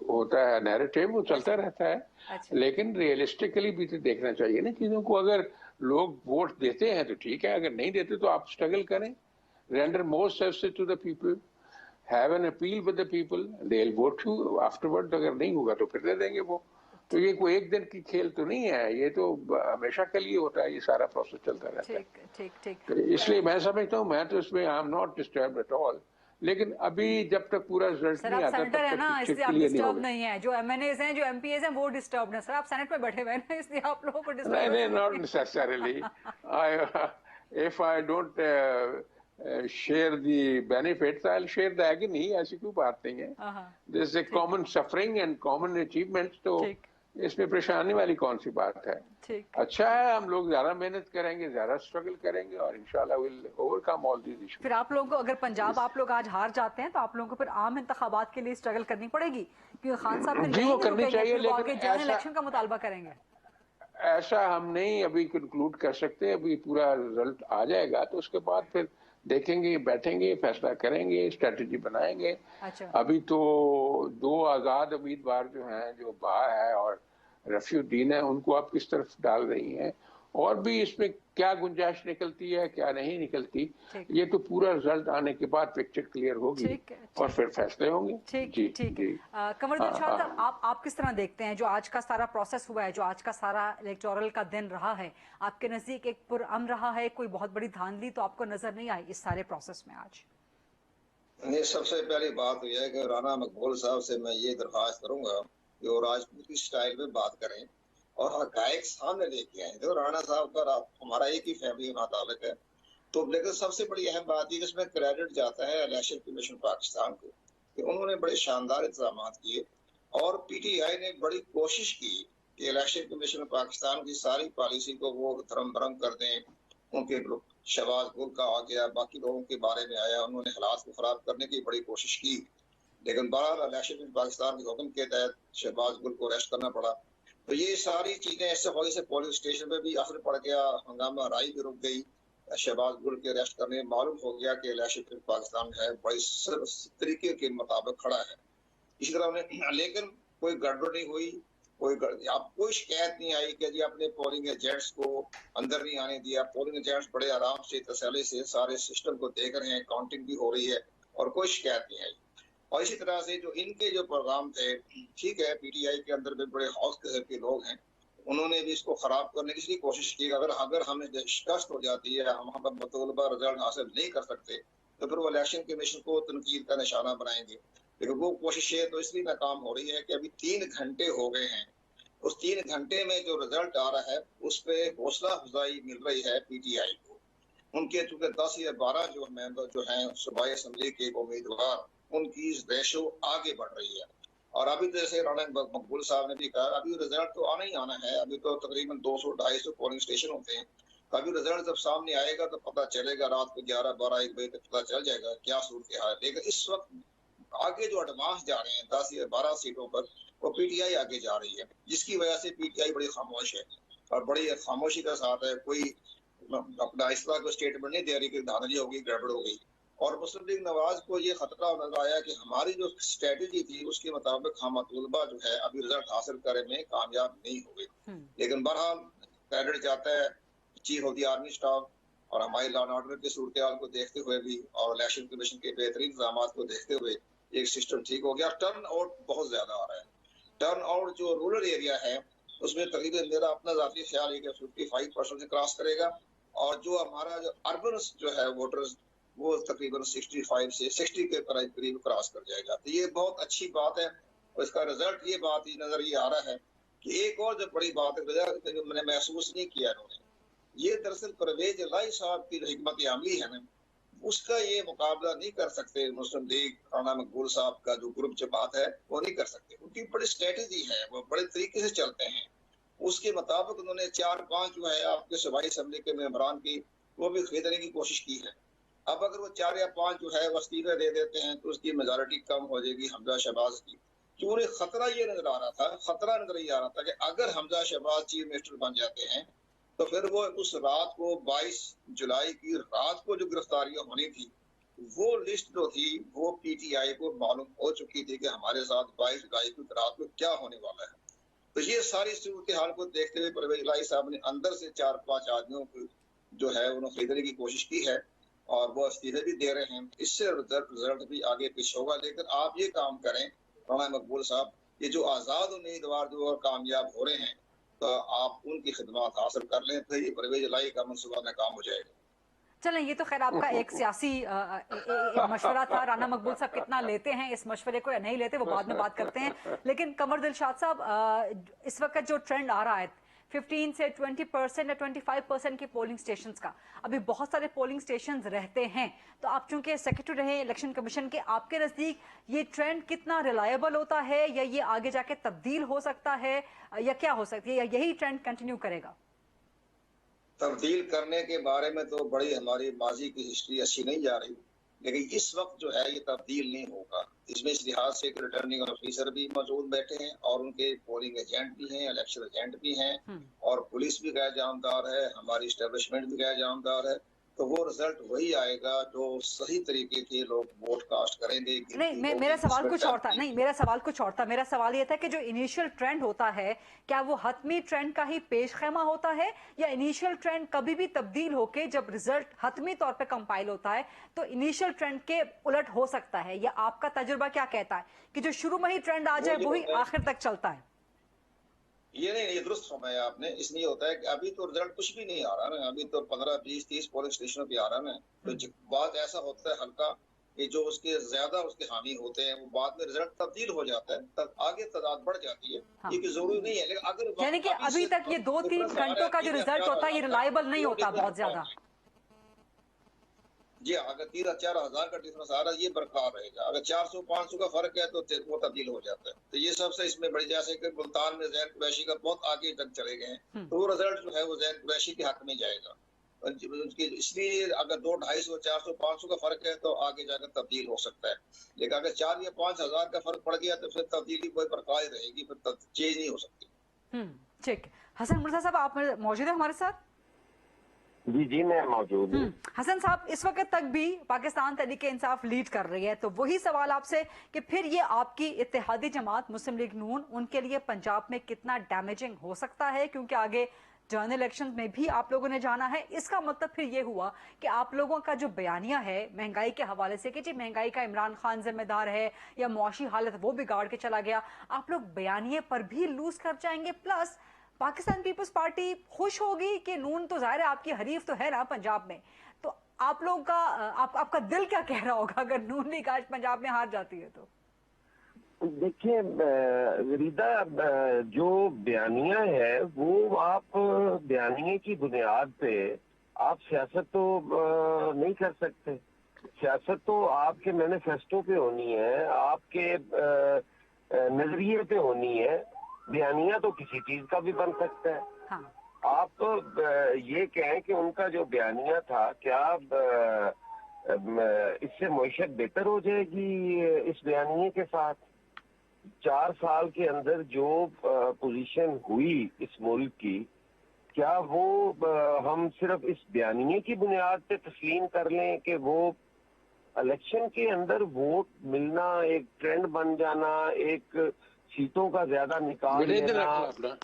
होता है नैरेटिव, वो चलता रहता है। अच्छा। लेकिन रियलिस्टिकली भी तो देखना चाहिए ना चीजों को। अगर लोग वोट देते हैं तो ठीक है, अगर नहीं देते तो आप स्ट्रगल करें, render more service to the people, have an appeal with the people, they will vote you afterward. अगर नहीं होगा तो फिर दे देंगे वो। तो ये कोई एक दिन की खेल तो नहीं है, ये तो हमेशा के लिए होता है, ये सारा प्रोसेस चलता रहता है। ठीक। तो इसलिए मैं समझता हूँ, मैं तो इसमें I am not disturbed at all. लेकिन अभी जब तक पूरा रिजल्ट नहीं आता तब है ना, तक इसलिए आप डिस्टर्ब नहीं है। जो एमएनएस हैं, जो एमपीएस हैं, वो डिस्टर्ब है। सर आप सेनेट में बैठे हुए हैं ना, इसलिए आप लोगों को डिस्टर्ब नहीं not necessarily. If I don't share the benefits I will share the agony, ऐसी कोई बात नहीं है। This is a common suffering and common achievements, तो इसमें परेशानी वाली कौन सी बात है? अच्छा है, हम लोग ज्यादा मेहनत करेंगे, ज्यादा स्ट्रगल करेंगे और इंशाल्लाह will overcome all these issues. फिर आप लोगों को अगर पंजाब आप लोग आज हार जाते हैं तो आप लोगों को फिर आम इंतखाबात के लिए स्ट्रगल करनी पड़ेगी, क्योंकि खान साहब फिर नहीं करनी चाहिए, लेकिन जनरल इलेक्शन का मुतालबा करेंगे। ऐसा हम नहीं अभी कंक्लूड कर सकते। अभी पूरा रिजल्ट आ जाएगा तो उसके बाद फिर देखेंगे, बैठेंगे, फैसला करेंगे, स्ट्रेटेजी बनाएंगे। अच्छा। अभी तो 2 आजाद उम्मीदवार जो हैं, जो बा है और रफीउद्दीन है, उनको आप किस तरफ डाल रही हैं और भी इसमें क्या गुंजाइश निकलती है क्या नहीं निकलती, ये तो पूरा रिजल्ट आने के बाद पिक्चर क्लियर होगी और फिर फैसले होंगे। ठीक है। कमर दिलशाद साहब, आप किस तरह देखते हैं जो आज का सारा प्रोसेस हुआ है, जो आज का सारा इलेक्टोरल का दिन रहा है, आपके नजदीक एक पुरअमन रहा है, कोई बहुत बड़ी धांधली तो आपको नजर नहीं आई इस सारे प्रोसेस में आज? नहीं, सबसे पहली बात यह है कि राना मकबूल साहब से मैं ये दरख्वास्त करूंगा कि वो राजपूती स्टाइल में बात करें और हकायक सामने लेके आए। तो राणा साहब का हमारा एक ही फैमिली मुताबिक है, तो लेकिन सबसे बड़ी अहम बात है इसमें क्रेडिट जाता है इलेक्शन कमीशन पाकिस्तान को कि उन्होंने बड़े शानदार इंतजाम किए और पीटीआई ने बड़ी कोशिश की कि इलेक्शन कमीशन पाकिस्तान की सारी पॉलिसी को वो धर्म भरम कर दें। उनके शहबाज गुल का आ गया, बाकी लोगों के बारे में आया, उन्होंने हालात को खराब करने की बड़ी कोशिश की, लेकिन बहरहाल इलेक्शन पाकिस्तान के हुक्म के तहत शहबाज गुल को अरेस्ट करना पड़ा। तो ये सारी चीजें ऐसे वजह से पोलिंग स्टेशन पे भी असर पड़ गया, हंगामा राई भी रुक गई, शहबाज गुल के अरेस्ट करने मालूम हो गया कि इलेक्शन पाकिस्तान है बड़ी तरीके के मुताबिक खड़ा है। इसी तरह लेकिन कोई गड़बड़ नहीं हुई, कोई शिकायत नहीं आई कि जी अपने पोलिंग एजेंट्स को अंदर नहीं आने दिया। पोलिंग एजेंट्स बड़े आराम से तसल्ली से सारे सिस्टम को देख रहे हैं, काउंटिंग भी हो रही है और कोई शिकायत नहीं आई। और इसी तरह से जो इनके जो प्रोग्राम थे, ठीक है पीटीआई के अंदर भी बड़े हौस किस्म के लोग हैं, उन्होंने भी इसको खराब करने की इसलिए कोशिश की अगर हमें शिकस्त हो जाती है, हम मतलूबा रिजल्ट हासिल नहीं कर सकते तो फिर वो इलेक्शन कमीशन को तनकीद का निशाना बनाएंगे। लेकिन वो कोशिशें तो इसलिए नाकाम हो रही है कि अभी 3 घंटे हो गए हैं, उस 3 घंटे में जो रिजल्ट आ रहा है उस पर हौसला अफजाई मिल रही है पीटीआई को। उनके चूंकि 10 या 12 जो मेंबर जो हैं सूबाई असम्बली के उम्मीदवार, उनकी रेशो आगे बढ़ रही है। और अभी तो जैसे राणा मकबूल साहब ने भी कहा अभी रिजल्ट तो आना ही आना है, अभी तो तकरीबन 200-250 पोलिंग स्टेशन होते हैं। अभी रिजल्ट जब सामने आएगा तो पता चलेगा, रात को 11-12-1 बजे तक पता चल जाएगा क्या सूरत हाल है। लेकिन इस वक्त आगे जो एडवांस जा रहे हैं 10 या 12 सीटों पर, वो पीटीआई आगे जा रही है, जिसकी वजह से पीटीआई बड़ी खामोश है और बड़ी खामोशी के साथ है। कोई अपना इस तरह को स्टेटमेंट नहीं दे रही कि धांधली होगी, गड़बड़ हो गई। और मुस्लिम लीग नवाज को ये खतरा नजर आया कि हमारी जो स्ट्रेटेजी थी उसके मुताबिक हम मतलूबा जो है अभी रिजल्ट हासिल करने में कामयाब नहीं हो गए। लेकिन बहरहाल क्रेडिट जाता है chief of the army staff और हमारी लॉ एंड ऑर्डर की सूरत हाल को देखते हुए भी और इलेक्शन कमीशन के बेहतरीन इंतजाम को देखते हुए एक सिस्टम ठीक हो गया। टर्न आउट बहुत ज्यादा आ रहा है। टर्न आउट जो रूरल एरिया है उसमें तकरीबन मेरा अपना जाती ख्याल है कि 55% से क्रॉस करेगा और जो हमारा जो अर्बन जो है वोटर्स वो तकरीबन 65 से 60 के करीब क्रॉस कर जाएगा। तो ये बहुत अच्छी बात है और इसका रिजल्ट ये बात ही नजर ये आ रहा है कि एक और जो बड़ी बात है मैंने महसूस नहीं किया इन्होंने, ये दरअसल परवेज इलाही साहब की जो हिकमत अमली है ना, उसका ये मुकाबला नहीं कर सकते। मुस्लिम लीग राणा मकबूल साहब का जो ग्रुप जमात है वो नहीं कर सकते, उनकी बड़ी स्ट्रेटेजी है, वो बड़े तरीके से चलते हैं। उसके मुताबिक उन्होंने 4-5 जो है आपके सूबाई असम्बली के मेंबरान की वो भी खरीदने की कोशिश की है। अब अगर वो 4 या 5 जो है वो इस्तीफे दे देते हैं तो उसकी मेजॉरिटी कम हो जाएगी हमजा शहबाज की। तो उन्हें खतरा ये नजर आ रहा था कि अगर हमजा शहबाज चीफ मिनिस्टर बन जाते हैं तो फिर वो उस रात को 22 जुलाई की रात को जो गिरफ्तारियां होनी थी वो लिस्ट जो थी वो पीटीआई को मालूम हो चुकी थी कि हमारे साथ 22 जुलाई की रात को क्या होने वाला है। तो ये सारी सूरत हाल को देखते हुए परवेज इलाही साहब ने अंदर से 4-5 आदमियों को जो है उन्होंने खरीदने की कोशिश की है और वो इस्तीफे भी दे रहे हैं। इससे रिजल्ट भी आगे पीछे होगा। लेकिन आप ये काम करें राणा मकबूल साहब, ये जो आज़ाद उम्मीदवार जो कामयाब हो रहे हैं तो आप उनकी खिदमत हासिल कर लें, फिर ये परवेज इलाही का मनसूबा नाकाम हो जाएगा। चलें, ये तो खैर आपका एक सियासी मशवरा था। राणा मकबूल साहब कितना लेते हैं इस मशवरे को या नहीं लेते वो बाद में बात करते हैं। लेकिन कमर दिलशाद साहब, इस वक्त जो ट्रेंड आ रहा है 15 से 20% या 25% के पोलिंग स्टेशंस का, अभी बहुत सारे पोलिंग स्टेशंस रहते हैं, तो आप चूंकि सेक्रेटरी रहे इलेक्शन कमीशन के, आपके नज़दीक ये ट्रेंड कितना रिलायबल होता है या ये आगे जाके तब्दील हो सकता है या क्या हो सकती है, या यही ट्रेंड कंटिन्यू करेगा? तब्दील करने के बारे में तो बड़ी हमारी माजी की हिस्ट्री अच्छी नहीं जा रही, लेकिन इस वक्त जो है ये तब्दील नहीं होगा। इसमें इस लिहाज से रिटर्निंग ऑफिसर भी मौजूद बैठे हैं और उनके पोलिंग एजेंट भी हैं, इलेक्शन एजेंट भी हैं और पुलिस भी गैर जानबदार है, हमारी एस्टेब्लिशमेंट भी गैर जानबदार है। तो वो रिजल्ट वही आएगा जो सही तरीके के लोग वोट कास्ट करेंगे। नहीं, मेरा सवाल कुछ और था। नहीं, मेरा सवाल कुछ और था। मेरा सवाल ये था कि जो इनिशियल ट्रेंड होता है, क्या वो हतमी ट्रेंड का ही पेशखेमा होता है, या इनिशियल ट्रेंड कभी भी तब्दील होके जब रिजल्ट हतमी तौर पे कंपाइल होता है तो इनिशियल ट्रेंड के उलट हो सकता है? या आपका तजुर्बा क्या कहता है कि जो शुरू में ही ट्रेंड आ जाए वही आखिर तक चलता है? ये नहीं, ये दुरुस्त फरमाया आपने। इसलिए होता है कि अभी तो रिजल्ट कुछ भी नहीं आ रहा ना, अभी तो 15, 20, 30 पोलिंग स्टेशनों पे आ रहा ना, तो बात ऐसा होता है हल्का कि जो उसके ज्यादा उसके हामी होते हैं वो बाद में रिजल्ट तब्दील हो जाता है, तब आगे तादाद बढ़ जाती है। हाँ। ये कि जरूरी नहीं है, लेकिन अगर यानी कि अभी तक ये 2-3 घंटों का जो रिजल्ट होता है ये रिलायबल नहीं होता बहुत ज्यादा। जी, अगर 3-4 हजार का डिफरेंस आ रहा है ये बरकरार रहेगा। अगर 400-500 का फर्क है तो वो तब्दील हो जाता है। तो ये सबसे इसमें बड़ी, जैसे कि मुल्तान में जैन कुरैशी का बहुत आगे तक चले गए हैं, तो वो रिजल्ट जो है वो जैन कुरैशी के हक में जाएगा। इसलिए अगर 200-250, 400, 500 का फर्क है तो आगे जाकर तब्दील हो सकता है। लेकिन अगर 4 या 5 हजार का फर्क पड़ गया तो फिर तब्दीली कोई बरकरार रहेगी, फिर चेंज नहीं हो सकती। ठीक। हसन मुर्तज़ा साहब, आप मौजूद हैं हमारे साथ? जी, मैं मौजूद हूँ। हसन साहब, इस वक्त तक भी पाकिस्तान तहरीक इंसाफ लीड कर रही है, तो वही सवाल आपसे कि फिर ये आपकी इत्तेहादी जमात मुस्लिम लीग नून, उनके लिए पंजाब में कितना डैमेजिंग हो सकता है? क्योंकि आगे जनरल इलेक्शन में भी आप लोगों ने जाना है। इसका मतलब फिर ये हुआ कि आप लोगों का जो बयानिया है महंगाई के हवाले से कि जी महंगाई का इमरान खान जिम्मेदार है या मुआशी हालत वो बिगाड़ के चला गया, आप लोग बयानिए पर भी लूज कर जाएंगे। प्लस पाकिस्तान पीपल्स पार्टी खुश होगी कि नून तो जाहिर है आपकी हरीफ तो है ना पंजाब में, तो आप लोग का आपका दिल क्या कह रहा होगा अगर नून लीग आज पंजाब में हार जाती है तो? देखिए रीदा, जो बयानिया है वो आप बयानिए की बुनियाद पे आप सियासत तो नहीं कर सकते। सियासत तो आपके मैनिफेस्टो पे होनी है, आपके नजरिए पे होनी है। बयानिया तो किसी चीज का भी बन सकता है। हाँ। आप तो ये कहें कि उनका जो बयानिया था, क्या इससे मईशत बेहतर हो जाएगी इस बयानिए के साथ? 4 साल के अंदर जो पोजीशन हुई इस मुल्क की, क्या वो हम सिर्फ इस बयानिए की बुनियाद पे तस्लीम कर लें कि वो इलेक्शन के अंदर वोट मिलना, एक ट्रेंड बन जाना, एक सीटों का ज्यादा निकाल लेना?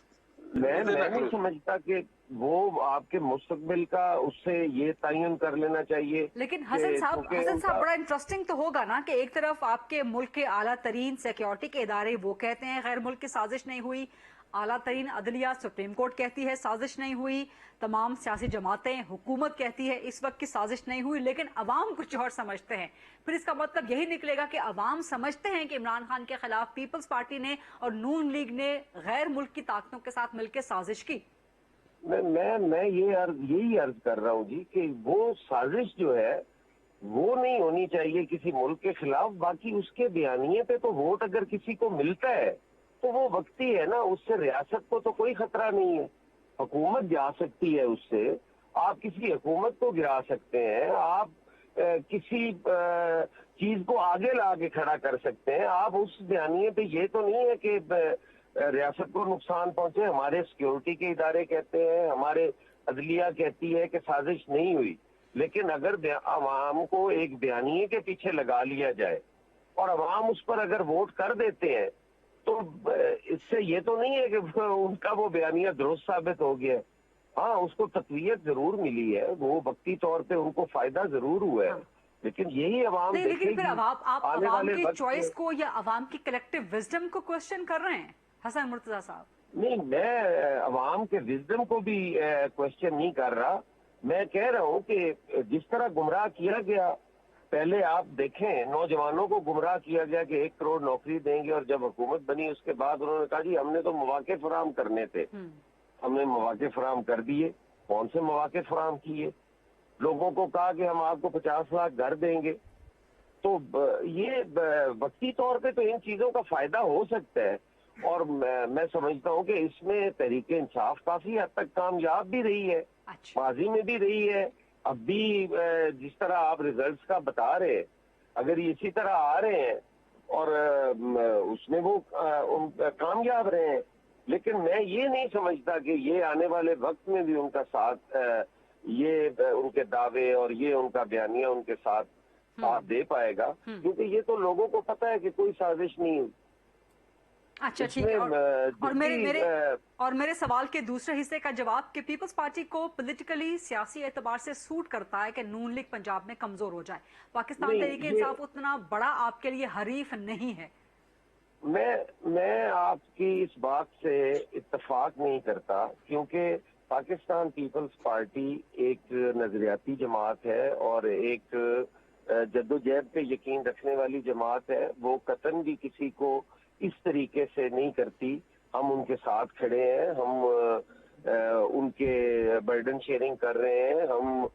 मैं नहीं समझता कि वो आपके मुस्तकबिल का उससे ये तयन कर लेना चाहिए। लेकिन हसन साहब बड़ा इंटरेस्टिंग तो होगा ना कि एक तरफ आपके मुल्क के आला तरीन सिक्योरिटी के इदारे वो कहते हैं गैर मुल्क की साजिश नहीं हुई, आला तरीन अदलिया सुप्रीम कोर्ट कहती है साजिश नहीं हुई, तमाम सियासी जमातें हुकूमत कहती है इस वक्त की साजिश नहीं हुई, लेकिन अवाम कुछ और समझते हैं। फिर इसका मतलब यही निकलेगा कि अवाम समझते हैं कि इमरान खान के खिलाफ पीपल्स पार्टी ने और नून लीग ने गैर मुल्क की ताकतों के साथ मिलकर साजिश की। मैं यही अर्ज कर रहा हूँ जी कि वो साजिश जो है वो नहीं होनी चाहिए किसी मुल्क के खिलाफ। बाकी उसके बयानिए पे तो वोट अगर किसी को मिलता है तो वो वक्ती है ना, उससे रियासत को तो कोई खतरा नहीं है। हुकूमत जा सकती है उससे, आप किसी हुकूमत को गिरा सकते हैं, आप किसी चीज को आगे ला के खड़ा कर सकते हैं। आप उस बयानिए पे ये तो नहीं है कि रियासत को नुकसान पहुंचे। हमारे सिक्योरिटी के इदारे कहते हैं, हमारे अदलिया कहती है कि साजिश नहीं हुई। लेकिन अगर अवाम को एक बयानिए के पीछे लगा लिया जाए और अवाम उस पर अगर वोट कर देते हैं तो इससे ये तो नहीं है कि उनका वो बयानिया दुरुस्त साबित हो गया। हाँ, उसको तक़वियत जरूर मिली है, वो वक्ती तौर पे उनको फायदा जरूर हुआ है। लेकिन यही अवाम नहीं, लेकिन फिर आप अवाम की चॉइस को या अवाम की कलेक्टिव विजडम को क्वेश्चन कर रहे हैं हसन मुर्तज़ा साहब? नहीं, मैं अवाम के विजडम को भी क्वेश्चन नहीं कर रहा। मैं कह रहा हूँ कि जिस तरह गुमराह किया गया, पहले आप देखें नौजवानों को गुमराह किया गया कि 1 करोड़ नौकरी देंगे, और जब हुकूमत बनी उसके बाद उन्होंने कहा जी हमने तो मौके फराहम करने थे, हमने मौके फराहम कर दिए। कौन से मौके फराहम किए? लोगों को कहा कि हम आपको 50 लाख घर देंगे। तो ये वक्ती तौर पे तो इन चीजों का फायदा हो सकता है, और मैं समझता हूँ कि इसमें तहरीक इंसाफ काफी हद तक कामयाब भी रही है, माजी में भी रही है, अब भी जिस तरह आप रिजल्ट्स का बता रहे हैं, अगर इसी तरह आ रहे हैं और उसमें वो कामयाब रहे हैं। लेकिन मैं ये नहीं समझता कि ये आने वाले वक्त में भी उनका साथ ये उनके दावे और ये उनका बयानिया उनके साथ साथ दे पाएगा, क्योंकि ये तो लोगों को पता है कि कोई साजिश नहीं हुई। अच्छा ठीक है, और मेरे सवाल के दूसरे हिस्से का जवाब कि पीपल्स पार्टी को पॉलिटिकली सियासी एतबार से सूट करता है कि नून लीग पंजाब में कमजोर हो जाए, पाकिस्तान तहरीक इंसाफ उतना बड़ा आपके लिए हरीफ नहीं है। मैं आपकी इस बात से इत्तेफाक नहीं करता, क्योंकि पाकिस्तान पीपल्स पार्टी एक नजरियाती जमात है और एक जद्दोजहद पे यकीन रखने वाली जमात है। वो कतन भी किसी को इस तरीके से नहीं करती। हम उनके साथ खड़े हैं, हम उनके बर्डन शेयरिंग कर रहे हैं, हम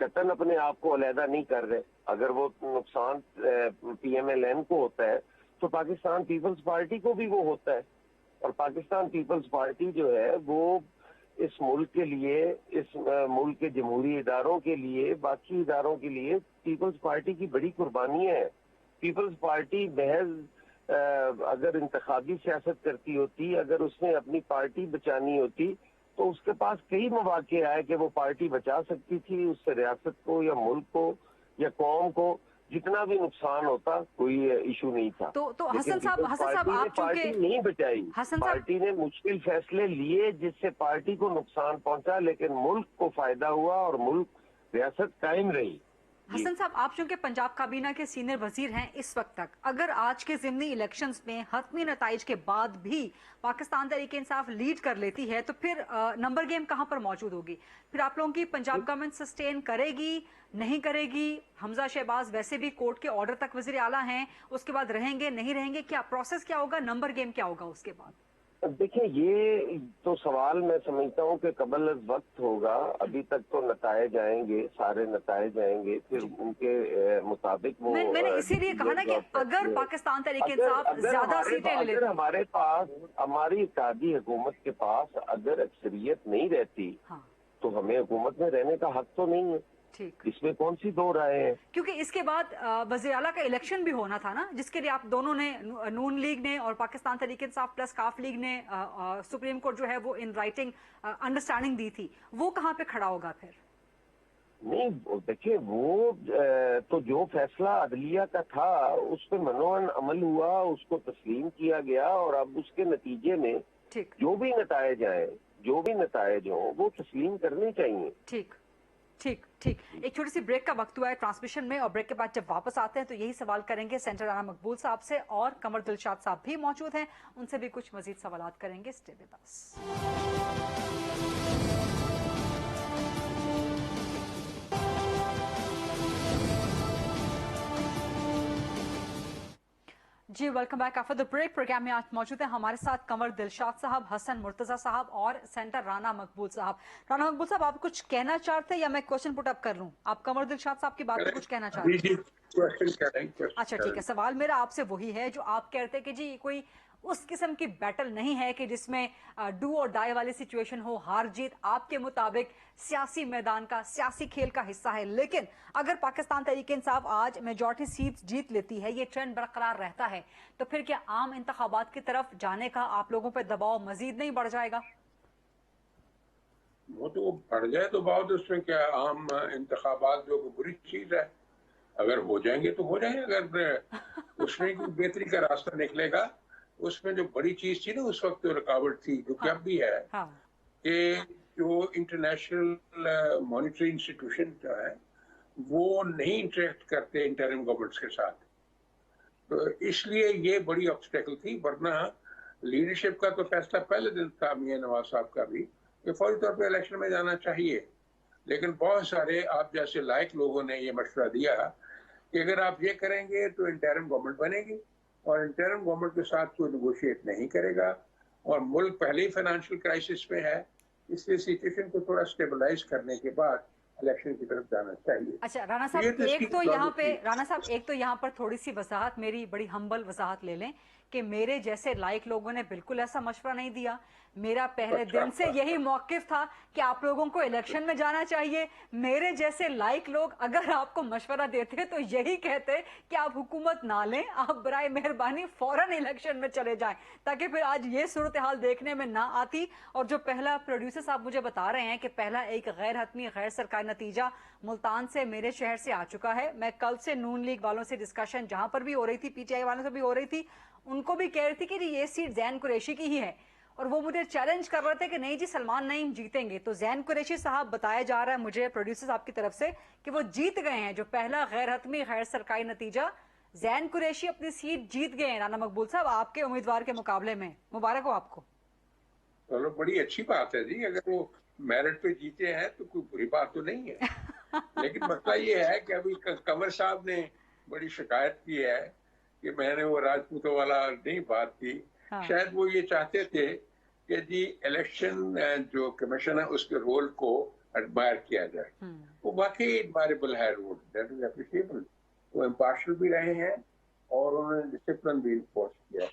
कतन अपने आप को अलहदा नहीं कर रहे। अगर वो नुकसान PMLN को होता है तो पाकिस्तान पीपल्स पार्टी को भी वो होता है, और पाकिस्तान पीपल्स पार्टी जो है वो इस मुल्क के लिए, इस मुल्क के जमहूरी इदारों के लिए, बाकी इदारों के लिए पीपल्स पार्टी की बड़ी कुर्बानियां हैं। पीपल्स पार्टी महज अगर इंतखाबी सियासत करती होती, अगर उसने अपनी पार्टी बचानी होती तो उसके पास कई मौके आए कि वो पार्टी बचा सकती थी। उससे रियासत को या मुल्क को या कौम को जितना भी नुकसान होता कोई इशू नहीं था। तो हसन साहब आप पार्टी नहीं बचाई, पार्टी ने मुश्किल फैसले लिए जिससे पार्टी को नुकसान पहुंचा, लेकिन मुल्क को फायदा हुआ और मुल्क रियासत कायम रही। हसन साहब आप चूंकि पंजाब काबीना के सीनियर वजीर हैं इस वक्त तक, अगर आज के ज़िमनी इलेक्शंस में हतमी नताइज के बाद भी पाकिस्तान तहरीक इंसाफ लीड कर लेती है तो फिर नंबर गेम कहां पर मौजूद होगी? फिर आप लोगों की पंजाब गवर्नमेंट सस्टेन करेगी, नहीं करेगी? हमजा शहबाज वैसे भी कोर्ट के ऑर्डर तक वजीर आला हैं, उसके बाद रहेंगे नहीं रहेंगे, क्या प्रोसेस क्या होगा, नंबर गेम क्या होगा उसके बाद? देखिए, ये तो सवाल मैं समझता हूँ कि कबल अज़ वक्त होगा। अभी तक तो नताए जाएंगे, सारे नताए जाएंगे, फिर उनके मुताबिक वो मैंने इसीलिए कहा ना कि अगर पाकिस्तान तहरीक इंसाफ ज्यादा सीटें ले लेती, हमारे पास, हमारी इत्तेहादी हुकूमत के पास अगर अक्सरियत नहीं रहती तो हमें हुकूमत में रहने का हक तो नहीं है। ठीक, इसमें कौन सी दो राय है? क्योंकि इसके बाद वज़ीर आला का इलेक्शन भी होना था ना, जिसके लिए आप दोनों ने, नून लीग ने और पाकिस्तान तहरीक इंसाफ प्लस काफ लीग ने सुप्रीम कोर्ट जो है वो इन राइटिंग अंडरस्टैंडिंग दी थी, वो कहाँ पे खड़ा होगा फिर? नहीं, देखिए वो तो जो फैसला अदलिया का था उस पर मनोअन अमल हुआ, उसको तस्लीम किया गया, और अब उसके नतीजे में जो भी नताए जाए, जो भी नताइज हो वो तस्लीम करने चाहिए। ठीक ठीक ठीक, एक छोटी सी ब्रेक का वक्त हुआ है ट्रांसमिशन में, और ब्रेक के बाद जब वापस आते हैं तो यही सवाल करेंगे सेंटर राना मकबूल साहब से, और कमर दिलशाद साहब भी मौजूद हैं, उनसे भी कुछ मजीद सवालात करेंगे। Stay with us. जी welcome back after the break. Programme में आज मौजूद है हमारे साथ कंवर दिलशाद साहब, हसन मुर्तजा साहब और सेंटर राना मकबूल साहब। राना मकबूल साहब, आप कुछ कहना चाहते हैं या मैं क्वेश्चन पुट अप कर लूं? आप कंवर दिलशाद साहब की बात पे कुछ कहना चाहते हैं? अच्छा ठीक है, सवाल मेरा आपसे वही है जो आप कहते हैं कि जी कोई उस किस्म की बैटल नहीं है कि जिसमें डू और डाई वाली सिचुएशन हो, हार जीत आपके मुताबिक सियासी मैदान का, सियासी खेल का हिस्सा है। लेकिन अगर पाकिस्तान तहरीक इंसाफ आज मेजॉरिटी सीट जीत लेती है, ये ट्रेंड बरकरार रहता है, तो फिर क्या आम इंतखाबात की तरफ जाने का आप लोगों पर दबाव मजीद नहीं बढ़ जाएगा? वो तो बढ़ जाए तो बहुत, उसमें क्या, आम इंतखाबात जो बुरी चीज है, अगर हो जाएंगे तो हो जाएंगे, अगर उसमें कोई बेहतरी का रास्ता निकलेगा। उसमें जो बड़ी चीज थी ना उस वक्त, जो रुकावट थी, जो क्या भी है कि जो इंटरनेशनल मॉनिटरी इंस्टीट्यूशन जो है वो नहीं इंटरेक्ट करते इंटरिम गवर्नमेंट्स के साथ, तो इसलिए ये बड़ी ऑब्स्टेकल थी। वरना लीडरशिप का तो फैसला पहले दिन था मियां नवाज साहब का भी कि फौरी तौर पे इलेक्शन में जाना चाहिए, लेकिन बहुत सारे आप जैसे लायक लोगों ने ये मशवरा दिया कि अगर आप ये करेंगे तो इंटरिम गवर्नमेंट बनेगी, और इंटरिम गवर्नमेंट के साथ कोई नेगोशिएट नहीं करेगा, और मुल्क पहले ही फाइनेंशियल क्राइसिस में है, इसलिए सिचुएशन को थोड़ा स्टेबलाइज करने के बाद इलेक्शन की तरफ जाना चाहिए। अच्छा राणा साहब, एक तो यहाँ पे, राणा साहब एक तो यहाँ पर थोड़ी सी वजाहत, मेरी बड़ी हम्बल वजाहत ले लें कि मेरे जैसे लाइक लोगों ने बिल्कुल ऐसा मशवरा नहीं दिया। मेरा पहले दिन से यही मौकिफ था कि आप लोगों को इलेक्शन में जाना चाहिए। मेरे जैसे लाइक लोग अगर आपको मशवरा देते तो यही कहते कि आप हुकूमत ना लें, आप बराए मेहरबानी फौरन इलेक्शन में चले जाएं, ताकि फिर आज ये सूरत हाल देखने में ना आती। और जो पहला प्रोड्यूसर साहब मुझे बता रहे हैं कि पहला एक गैर हतमी गैर सरकारी नतीजा मुल्तान से, मेरे शहर से आ चुका है। मैं कल से नून लीग वालों से डिस्कशन जहां पर भी हो रही थी, पीटीआई वालों से भी हो रही थी, उनको भी कह रही थी कि ये सीट जैन कुरैशी की ही है, और वो मुझे चैलेंज कर रहे थे कि नहीं जी सलमान नईम जीतेंगे। तो जैन कुरैशी साहब बताया जा रहा है मुझे प्रोड्यूसर साहब की तरफ से कि वो जीत गए हैं। जो पहला गैर हतमी गैर सरकारी नतीजा, जैन कुरैशी अपनी सीट जीत गए हैं राना मकबूल साहब आपके उम्मीदवार के मुकाबले में। मुबारक हो आपको। चलो बड़ी अच्छी बात है जी, अगर वो मेरिट पे जीते हैं तो कोई बुरी बात तो नहीं है। लेकिन मसला ये है कि अभी कंवर साहब ने बड़ी शिकायत की है कि मैंने वो राजपूतों वाला नहीं बात की। हाँ। शायद वो ये चाहते थे कि जी इलेक्शन जो कमीशन है उसके रोल को एडमायर किया जाए। वो वाकई एडमायरेबल है रोल, दैट इज एप्रिशिएबल। वो इम्पार्शियल भी रहे हैं और उन्होंने डिसिप्लिन भी इन्फोर्स किया।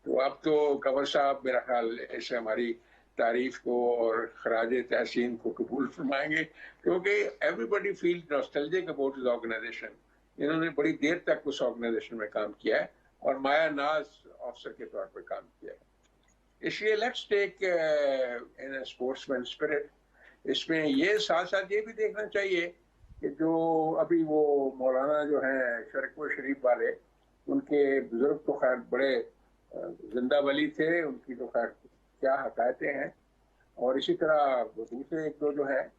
तो अब तो कंवर साहब मेरा ख्याल ऐसे हमारी तारीफ को और खराज तहसीन को कबूल फरमाएंगे, क्योंकि everybody feel nostalgic about his organisation. इन्होंने बड़ी देर तक उस ऑर्गेनाइजेशन में काम किया है और माया नाज ऑफिसर के तौर पर काम किया है। इसलिए let's take in sportsman spirit. इसमें ये साथ साथ ये भी देखना चाहिए कि जो अभी वो मौलाना जो हैं शरकपुर शरीफ वाले, उनके बुजुर्ग तो खैर बड़े जिंदा वली थे, उनकी तो खैर क्या हकायतें हैं। और इसी तरह दूसरे एक दो जो है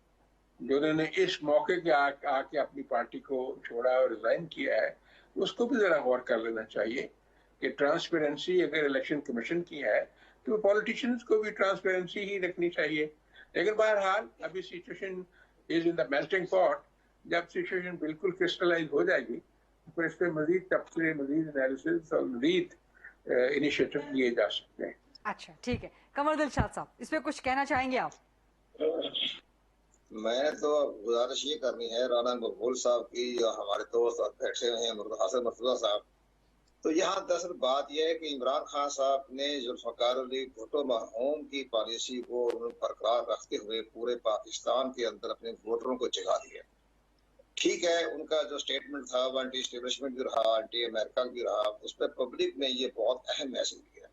जो उन्होंने इस मौके के आके अपनी पार्टी को छोड़ा और रिजाइन किया है, उसको भी जरा गौर कर लेना चाहिए कि ट्रांसपेरेंसी अगर इलेक्शन कमीशन की है तो पॉलिटिशियंस को भी ट्रांसपेरेंसी ही रखनी चाहिए। लेकिन बहरहाल अभी situation is in the melting pot. जब सिचुएशन बिल्कुल क्रिस्टलाइज हो जाएगी फिर इस पर मजीद तबसरे, मजीद एनालिसिस और मजीद इनिशिएटिव लिए जा सकते हैं। अच्छा ठीक है, कमर दिलशाद साहब इस पे कुछ कहना चाहेंगे आप? मैं तो गुजारिश ये करनी है राना मकबूल साहब की या हमारे दोस्त बैठे हुए हैं हसन मर्तुजा साहब। तो यहाँ दरअसल बात यह है कि इमरान खान साहब ने जुल्फ़िकार अली भुट्टो मरहूम की पॉलिसी को बरकरार रखते हुए पूरे पाकिस्तान के अंदर अपने वोटरों को जगा दिया। ठीक है, उनका जो स्टेटमेंट था वो एंटी एस्टेब्लिशमेंट भी रहा, एंटी अमेरिका भी रहा, उस पर पब्लिक ने ये बहुत अहम मैसेज दिया।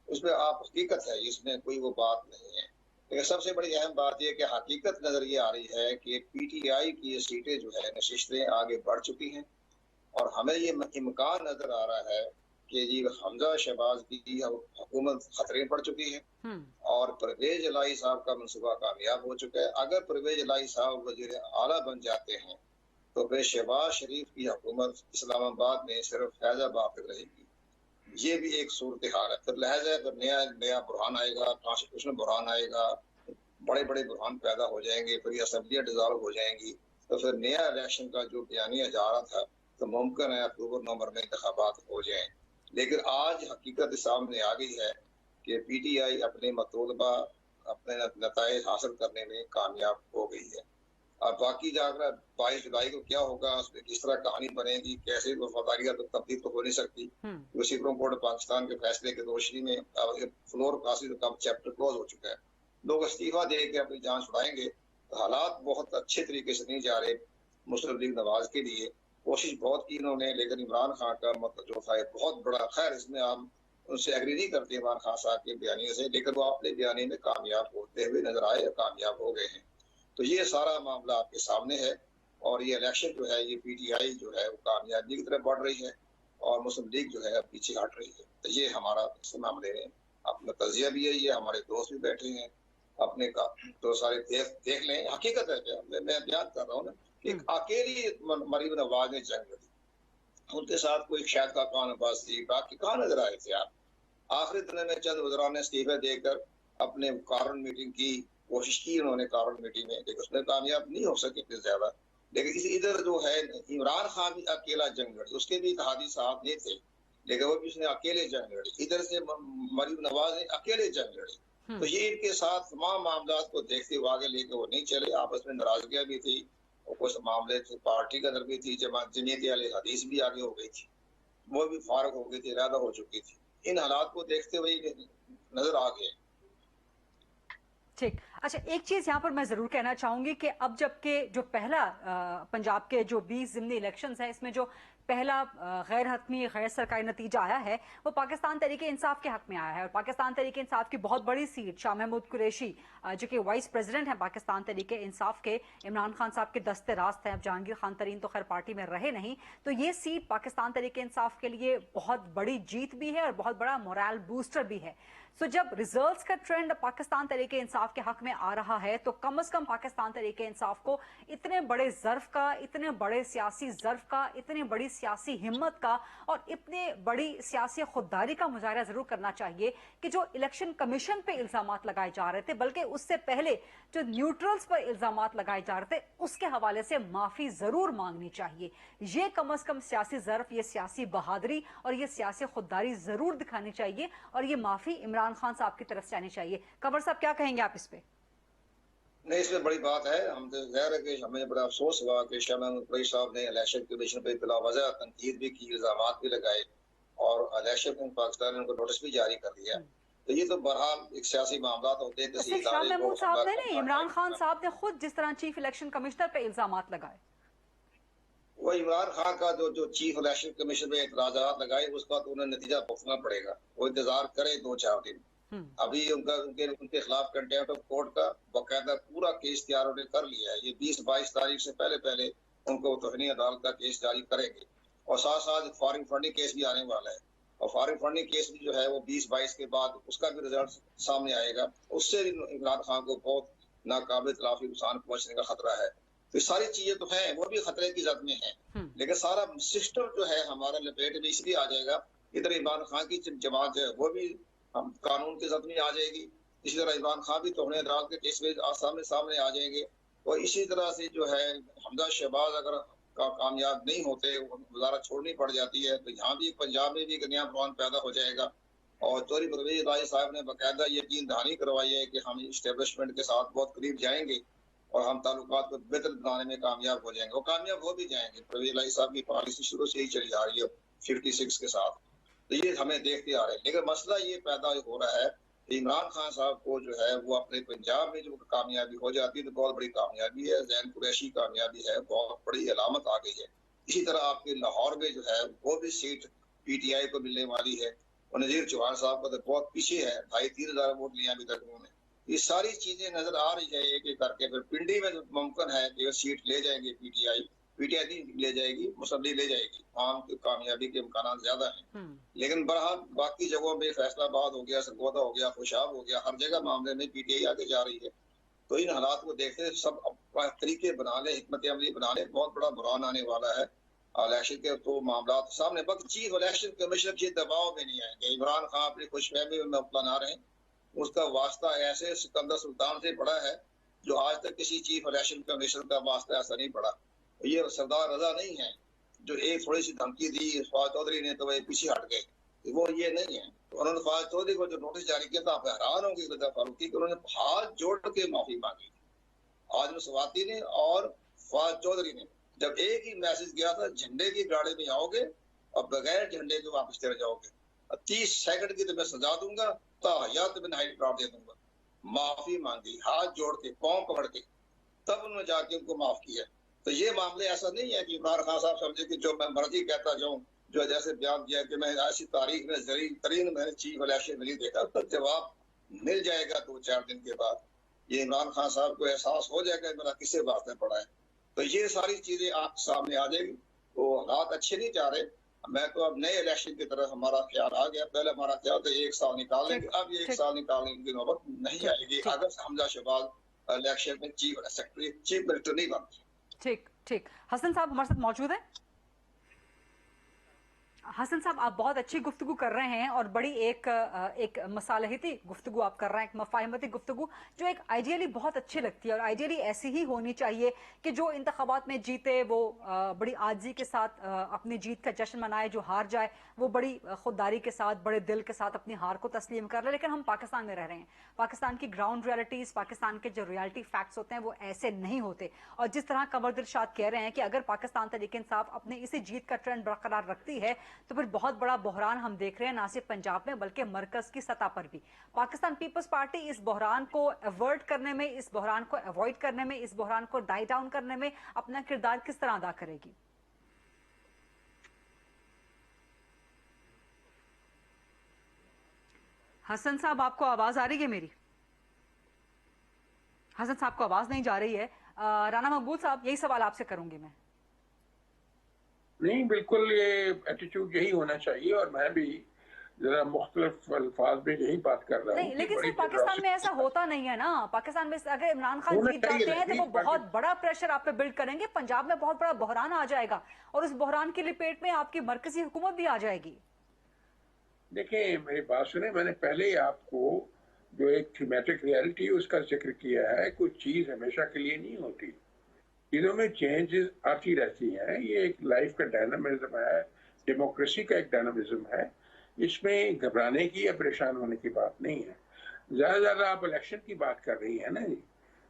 उसमें आप हकीकत है, इसमें कोई वो बात नहीं है। लेकिन सबसे बड़ी अहम बात यह कि हकीकत नजर ये आ रही है कि पीटीआई की ये सीटें जो है नशिस्तें आगे बढ़ चुकी हैं और हमें ये इम्कान नजर आ रहा है कि जी हमजा शहबाज की हुकूमत खतरे में पड़ चुकी है और परवेज इलाही साहब का मनसूबा कामयाब हो चुका है। अगर परवेज इलाही साहब वजीर आला बन जाते हैं तो फिर शहबाज शरीफ की हुकूमत इस्लामाबाद में सिर्फ फैजाबाद तक रहेगी। ये भी एक सूरत हाल है। फिर लहजा अगर नया बुरहान आएगा, कॉन्स्टिट्यूशनल बुरहान आएगा, बड़े बड़े बुरहान पैदा हो जाएंगे, फिर असम्बलियाँ डिजॉल्व हो जाएंगी, तो फिर नया इलेक्शन का जो बयानिया जा रहा था तो मुमकिन है अक्टूबर नवंबर में इंतखाबात हो जाएं। लेकिन आज हकीकत सामने आ गई है कि पीटीआई अपने मतलबा अपने नताइज हासिल करने में कामयाब हो गई है। और बाकी जाकर 22 जुलाई को क्या होगा, उसमें किस तरह कहानी बनेगी, कैसे वफादारियां तो तब्दील तो हो नहीं सकती। सुप्रीम कोर्ट पाकिस्तान के फैसले की रोशनी में फ्लोर कासी का चैप्टर क्लोज हो चुका है। लोग इस्तीफा दे के अपनी जान छुड़ाएंगे। तो हालात बहुत अच्छे तरीके से नहीं जा रहे मुस्लिम लीग नवाज के लिए। कोशिश बहुत की इन्होंने, लेकिन इमरान खान का मतलब जो था बहुत बड़ा, खैर इसमें हम उनसे एग्री नहीं करते इमरान खान साहब के बयानी से, लेकिन वो अपने बयानी में कामयाब होते हुए नजर आए और कामयाब हो गए हैं। तो ये सारा मामला आपके सामने है और ये इलेक्शन जो है ये पीटीआई जो है वो कामयाबी की तरफ बढ़ रही है और मुस्लिम लीग जो है पीछे हट रही है। तो ये हमारा इस मामले में अपना तजिया भी है, ये हमारे दोस्त भी बैठे हैं अपने का तो सारे देख लें। हकीकत है क्या मैं बयान कर रहा हूँ ना कि अकेली मरीम नवाज ने जंग लड़ी, उनके साथ कोई शायद का कान अब्बास थी, बाकी कहाँ नजर आए थे आप? आखिरी दिन में चंद वज़रान ने इस्तीफे देकर अपने कारण मीटिंग की कोशिश की उन्होंने कारण मीटिंग में, लेकिन उसमें कामयाब नहीं हो सके इतने ज्यादा। लेकिन इधर जो है इमरान खान भी अकेला जंग लड़ी, उसके भी इत्तेहादी साहब नहीं थे, लेकिन वो भी उसने अकेले जंग लड़ी। इधर से मरीम नवाज ने अकेले जंग लड़ी। तो ये इनके साथ तमाम मामला को देखते हुए आगे लेके वो नहीं चले। आपस में नाराजगियां भी थी और कुछ मामले थे पार्टी के अंदर भी थी, जमात जमीयत अहले हदीस भी आगे हो गई थी। वो भी फारग हो गई थी, इरादा हो चुकी थी। इन हालात को देखते हुए नजर आ गए। ठीक। अच्छा, एक चीज़ यहाँ पर मैं ज़रूर कहना चाहूँगी कि अब जबकि जो पहला पंजाब के जो 20 ज़िमनी इलेक्शंस हैं, इसमें जो पहला गैर हतमी गैर सरकारी नतीजा आया है वो पाकिस्तान तहरीक इंसाफ के हक में आया है। और पाकिस्तान तहरीक इंसाफ की बहुत बड़ी सीट शाह महमूद कुरैशी जो कि वाइस प्रेसिडेंट हैं पाकिस्तान तहरीक इंसाफ के, इमरान खान साहब के दस्ते रास्त हैं। अब जहांगीर खान तरीन तो खैर पार्टी में रहे नहीं, तो ये सीट पाकिस्तान तहरीक इंसाफ के लिए बहुत बड़ी जीत भी है और बहुत बड़ा मोरल बूस्टर भी है। सो जब रिजल्ट्स का ट्रेंड पाकिस्तान तहरीक इंसाफ के हक में आ रहा है तो कम से कम पाकिस्तान तहरीक इंसाफ को इतने बड़े ज़र्फ का, इतने बड़े सियासी ज़र्फ का, इतनी बड़ी सियासी हिम्मत का और इतने बड़ी सियासी खुददारी का मुजाहरा ज़रूर करना चाहिए कि जो इलेक्शन कमीशन पे इल्ज़ामात लगाए जा रहे थे, बल्कि उससे पहले जो न्यूट्रल्स पर इल्ज़ामात लगाए जा रहे थे उसके हवाले से माफ़ी ज़रूर मांगनी चाहिए। ये कम से कम सियासी ज़र्फ, ये सियासी बहादुरी और ये सियासी खुददारी ज़रूर दिखानी चाहिए और ये माफ़ी इमरान खान साहब की तरफ से आनी चाहिए। कंवर साहब क्या कहेंगे आप इस पे? नहीं, इसमें बड़ी बात है। हम तो ज़ाहिर है कि हमें बड़ा अफसोस हुआ कि शाह महमूद कुरैशी साहब ने इलेक्शन कमीशन पे बिलावजह तनकीद भी की, इल्जामात भी लगाए और इलेक्शन पाकिस्तान ने उनको नोटिस भी जारी कर दिया। तो ये तो बहरहाल एक सियासी मामला होते हैं। शाह महमूद साहब ने नहीं, इमरान खान साहब ने खुद जिस तरह चीफ इलेक्शन कमिश्नर पे इल्जामात लगाए, वो इमरान खान का जो चीफ इलेक्शन कमीशन पे एतराज़ात लगाए उसका तो उन्हें नतीजा भुगतना पड़ेगा। वो इंतजार करे 2-4 दिन। अभी उनके खिलाफ कंटेम्प्ट ऑफ कोर्ट का बाकायदा पूरा केस तैयार उन्होंने कर लिया है। ये 20-22 तारीख से पहले उनको तौहीन अदालत का केस जारी करेंगे और साथ साथ फॉरेन फंडिंग केस भी आने वाला है और फॉरेन फंडिंग केस भी जो है वो 20-22 के बाद उसका भी रिजल्ट सामने आएगा। उससे भी इमरान खान को बहुत नाकाबिल तलाफी नुकसान पहुंचने का खतरा है। तो सारी चीजें तो हैं, वो भी खतरे की जद में है, लेकिन सारा सिस्टम जो है हमारा लपेट में इसलिए आ जाएगा। इधर इमरान खान की जमात जो है वो भी हम कानून की जद में आ जाएगी, इसी तरह इमरान खान भी तौहीन अदालत के केस में सामने आ जाएंगे और इसी तरह से जो है हमजा शहबाज अगर कामयाब नहीं होते, वजारत छोड़नी पड़ जाती है तो यहाँ भी पंजाब में भी एक नया बहरान पैदा हो जाएगा। और चौधरी परवेज इलाही साहब ने बाकायदा यकीन दहानी करवाई है कि हम इस्टेब्लिशमेंट के साथ बहुत करीब जाएंगे और हम ताल्लुकात को बेहतर बनाने में कामयाब हो जाएंगे और कामयाब हो भी जाएंगे। परवेज इलाही साहब की पॉलिसी शुरू से ही चली आ रही है 56 के साथ, तो ये हमें देखते आ रहे हैं। लेकिन मसला ये पैदा हो रहा है कि इमरान खान साहब को जो है वो अपने पंजाब में जो कामयाबी हो जाती है तो बहुत बड़ी कामयाबी है, जैन कुरैशी कामयाबी है, बहुत बड़ी अलामत आ गई है। इसी तरह आपके लाहौर में जो है वो भी सीट PTI को मिलने वाली है और नजीर चौहान साहब का तो बहुत पीछे है, 2,500-3,000 वोट लिए अभी तक उन्होंने। ये सारी चीजें नजर आ रही है एक एक करके। फिर पिंडी में जो मुमकिन है कि वो सीट ले जाएंगे PTI नहीं ले जाएगी, मुसल्ली ले जाएगी, आम की कामयाबी के इम्कान ज्यादा हैं। लेकिन बहरहाल बाकी जगहों में फैसलाबाद हो गया, सरगोदा हो गया, खुशाब हो गया, हर जगह मामले में PTI आगे जा रही है। तो इन हालात को देखते सब तरीके बना ले, हिकमत अमली बना ले, बहुत बड़ा बुरान आने वाला है इलेक्शन के तो मामला सामने। बस चीफ इलेक्शन कमीशन के दबाव में नहीं आएंगे। इमरान खान अपनी खुशफहमी में मुब्तला ना रहे, उसका वास्ता ऐसे सिकंदर सुल्तान से पड़ा है जो आज तक किसी चीफ इलेक्शन कमीशन का वास्ता ऐसा नहीं पड़ा। ये सरदार रजा नहीं है जो एक थोड़ी सी धमकी दी फवाद चौधरी ने तो वह पीछे हट गए, वो ये नहीं है। तो उन्होंने फवाद चौधरी को जो नोटिस जारी किया था, आप हैरान होंगे रजा फारूकी, उन्होंने हाथ जोड़ के माफी मांगी आजम सवाती ने और फवाद चौधरी ने। जब एक ही मैसेज गया था, झंडे की गाड़ी में आओगे और बगैर झंडे के वापस चले जाओगे, 30 सेकंड की तो मैं सजा दूंगा, ताहयात में नाइट ड्रॉप दे दूंगा। माफी मांगी हाथ जोड़ के, पांव पकड़ के, तब उन्होंने जाके उनको माफ किया। तो ये मामले ऐसा नहीं है कि इमरान खान साहब समझे कि जो मैं मर्जी कहता जाऊं, जो जैसे बयान दिया कि मैं ऐसी तारीख में जरीन तरीन मैंने चीफ इलेक्शन नहीं देखा, तो जवाब मिल जाएगा 2-4 दिन के बाद। ये इमरान खान साहब को एहसास हो जाएगा मेरा किससे वास्ते पड़ा है, तो ये सारी चीजें आप सामने आ जाएगी। तो हालात अच्छे नहीं जा रहे। मैं तो अब नए इलेक्शन की तरफ हमारा ख्याल आ गया। पहले हमारा ख्याल था 1 साल निकाल लेंगे, अब ये 1 साल निकालने की नौबत नहीं आएगी अगर हमजा शहबाज इलेक्शन में चीफ मिनिस्टर नहीं बनते। ठीक। हसन साहब हमारे साथ मौजूद हैं। हसन साहब, आप बहुत अच्छी गुफ्तगू कर रहे हैं और बड़ी एक मसालहती गुफ्तगू आप कर रहे हैं, एक मफाहमती गुफ्तगू जो एक आइडियली बहुत अच्छी लगती है और आइडियली ऐसी ही होनी चाहिए कि जो इंतखाबात में जीते वो बड़ी आजी के साथ अपनी जीत का जश्न मनाए, जो हार जाए वो बड़ी खुददारी के साथ, बड़े दिल के साथ अपनी हार को तस्लीम कर ले। लेकिन हम पाकिस्तान में रह रहे हैं, पाकिस्तान की ग्राउंड रियलिटीज़, पाकिस्तान के जो रियलिटी फैक्ट्स होते हैं वो ऐसे नहीं होते। और जिस तरह कमर दिलशाद कह रहे हैं कि अगर पाकिस्तान तहरीक इंसाफ अपने इसी जीत का ट्रेंड बरकरार रखती है तो फिर बहुत बड़ा बहरान हम देख रहे हैं, ना सिर्फ पंजाब में बल्कि मरकज की सतह पर भी। पाकिस्तान पीपल्स पार्टी इस बहरान को अवॉइड करने में, इस बहरान को अवॉइड करने में, इस बहरान को डाई डाउन करने में अपना किरदार किस तरह अदा करेगी? हसन साहब, आपको आवाज आ रही है मेरी? हसन साहब को आवाज नहीं जा रही है। राना मकबूल साहब, यही सवाल आपसे करूंगी मैं। नहीं, बिल्कुल ये एटीट्यूड यही होना चाहिए, और मैं भी जरा मुख्तलिफ अल्फाज में यही बात कर रहा हूँ। लेकिन सिर्फ पाकिस्तान में ऐसा होता नहीं है ना। पाकिस्तान में अगर इमरान खान जीत जाते हैं तो वो बहुत बड़ा प्रेशर आप पे बिल्ड करेंगे, पंजाब में बहुत बड़ा बहरान आ जाएगा और उस बहरान की लपेट में आपकी मरकजी हुकूमत भी आ जाएगी। देखिए, मेरी बात सुने, मैंने पहले ही आपको जो एक थीमेटिक रियलिटी उसका जिक्र किया है। कोई चीज हमेशा के लिए नहीं होती, चीजों में चेंजेस आती रहती हैं। ये एक लाइफ का डायनामिज्म है, डेमोक्रेसी का एक डायनामिज्म है। इसमें घबराने की या परेशान होने की बात नहीं है। ज्यादा आप इलेक्शन की बात कर रही है ना जी,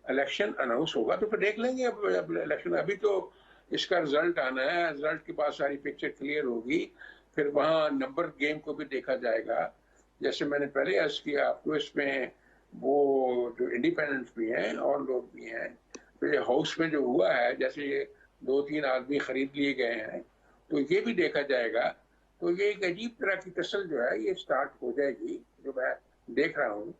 इलेक्शन अनाउंस होगा तो फिर देख लेंगे। अब इलेक्शन, अभी तो इसका रिजल्ट आना है, रिजल्ट के बाद सारी पिक्चर क्लियर होगी, फिर वहाँ नंबर गेम को भी देखा जाएगा। जैसे मैंने पहले अर्ज किया आपको, इसमें वो जो इंडिपेंडेंट भी हैं और लोग भी हैं, तो हाउस में जो हुआ है, जैसे ये 2-3 आदमी खरीद लिए गए हैं, तो ये भी देखा जाएगा। तो ये एक अजीब तरह की तसल जो है ये स्टार्ट हो जाएगी, जो मैं देख रहा हूँ।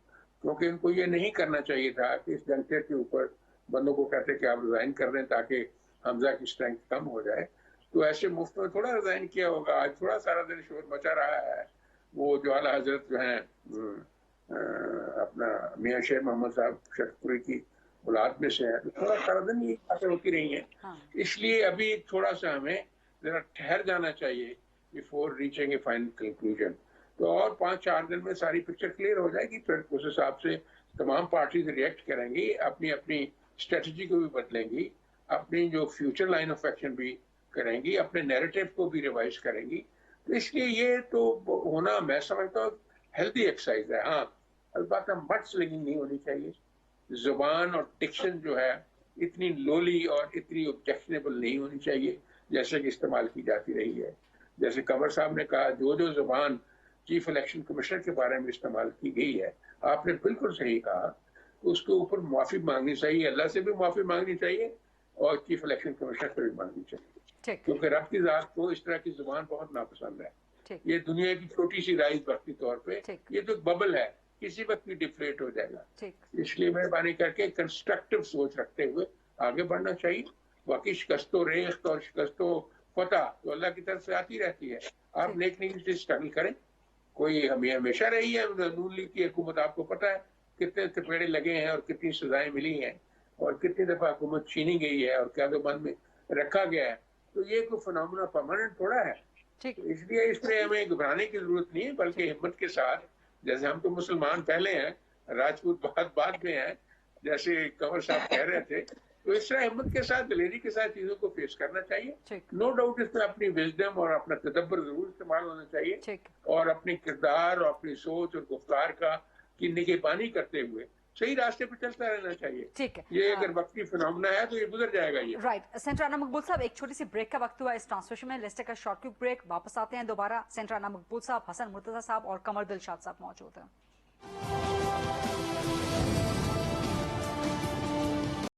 क्योंकि इनको ये नहीं करना चाहिए था कि इस जंक्शन के ऊपर बंदों को कहते कि आप रिजाइन कर दें ताकि हमजा की स्ट्रेंथ कम हो जाए। तो ऐसे मुफ्त में थोड़ा रिजाइन किया होगा। आज थोड़ा सारा दिन शोर मचा रहा है, वो जो आला हजरत जो है अपना मियाँ शेर मोहम्मद साहब शरफपुरी की औलाद में से है, तो थोड़ा सारा दिन ये बातें होती रही हैं। इसलिए अभी थोड़ा सा हमें जरा ठहर जाना चाहिए before reaching A final conclusion. तो और 5-4 दिन में सारी पिक्चर क्लियर हो जाएगी, फिर उस हिसाब से तमाम पार्टीज रिएक्ट करेंगी, अपनी अपनी स्ट्रेटजी को भी बदलेंगी, अपनी जो फ्यूचर लाइन ऑफ एक्शन भी करेंगी, अपने नैरेटिव को भी रिवाइज करेंगी। तो इसलिए ये तो होना, मैं समझता हूँ, हेल्दी एक्सरसाइज है। हाँ, अलबत्ता मड स्लिंगिंग नहीं होनी चाहिए। जुबान और डिक्शन जो है इतनी लोली और इतनी ऑब्जेक्शनेबल नहीं होनी चाहिए जैसे कि इस्तेमाल की जाती रही है। जैसे कंवर साहब ने कहा, जो जो जुबान चीफ इलेक्शन कमिश्नर के बारे में इस्तेमाल की गई है, आपने बिल्कुल सही कहा, तो उसके ऊपर माफी मांगनी चाहिए, अल्लाह से भी माफी मांगनी चाहिए और चीफ इलेक्शन कमिश्नर से भी मांगनी चाहिए। क्योंकि रब की जात को इस तरह की जुबान बहुत नापसंद है। ये दुनिया की छोटी सी राइज वक्ती तौर पे, ये तो बबल है, किसी वक्त भी डिफ्लेट हो जाएगा। इसलिए मेहरबानी करके कंस्ट्रक्टिव सोच रखते हुए आगे बढ़ना चाहिए। बाकी शिकस्तो रेख्त और शिकस्तो फतह तो अल्लाह की तरफ से आती रहती है। आप नेक नीयत से स्ट्रगल करें। कोई हमेशा रही है नून लीग की हुकूमत, आपको पता है कितने थपेड़े लगे हैं और कितनी सजाएं मिली हैं और कितनी दफा हुकूमत छीनी गई है और क्या तो बंद में रखा गया है। तो ये कोई फिनोमेना परमानेंट थोड़ा है। इसलिए इसमें हमें घबराने की जरूरत नहीं है, बल्कि हिम्मत के साथ, जैसे हम तो मुसलमान पहले हैं, राजपूत बाद में हैं, जैसे कंवर साहब कह रहे थे, तो इस तरह हिम्मत के साथ, दिलेरी के साथ चीजों को फेस करना चाहिए। नो डाउट इसमें अपनी विजडम और अपना तदब्बर जरूर इस्तेमाल होना चाहिए और अपने किरदार और अपनी सोच और गुफ्तार का की निगहबानी करते हुए सही रास्ते पर चलता रहना चाहिए। ठीक है, ये अगर वक्ती फिनोमेना है तो ये गुजर जाएगा। ये राइट। सेंटर राना मकबूल साहब, एक छोटी सी ब्रेक का वक्त हुआ इस ट्रांसमिशन में। Let's take a short quick break, वापस आते हैं दोबारा। सेंटर राना मकबूल साहब, हसन मुर्तजा साहब और कमर दिलशाद साहब मौजूद हैं।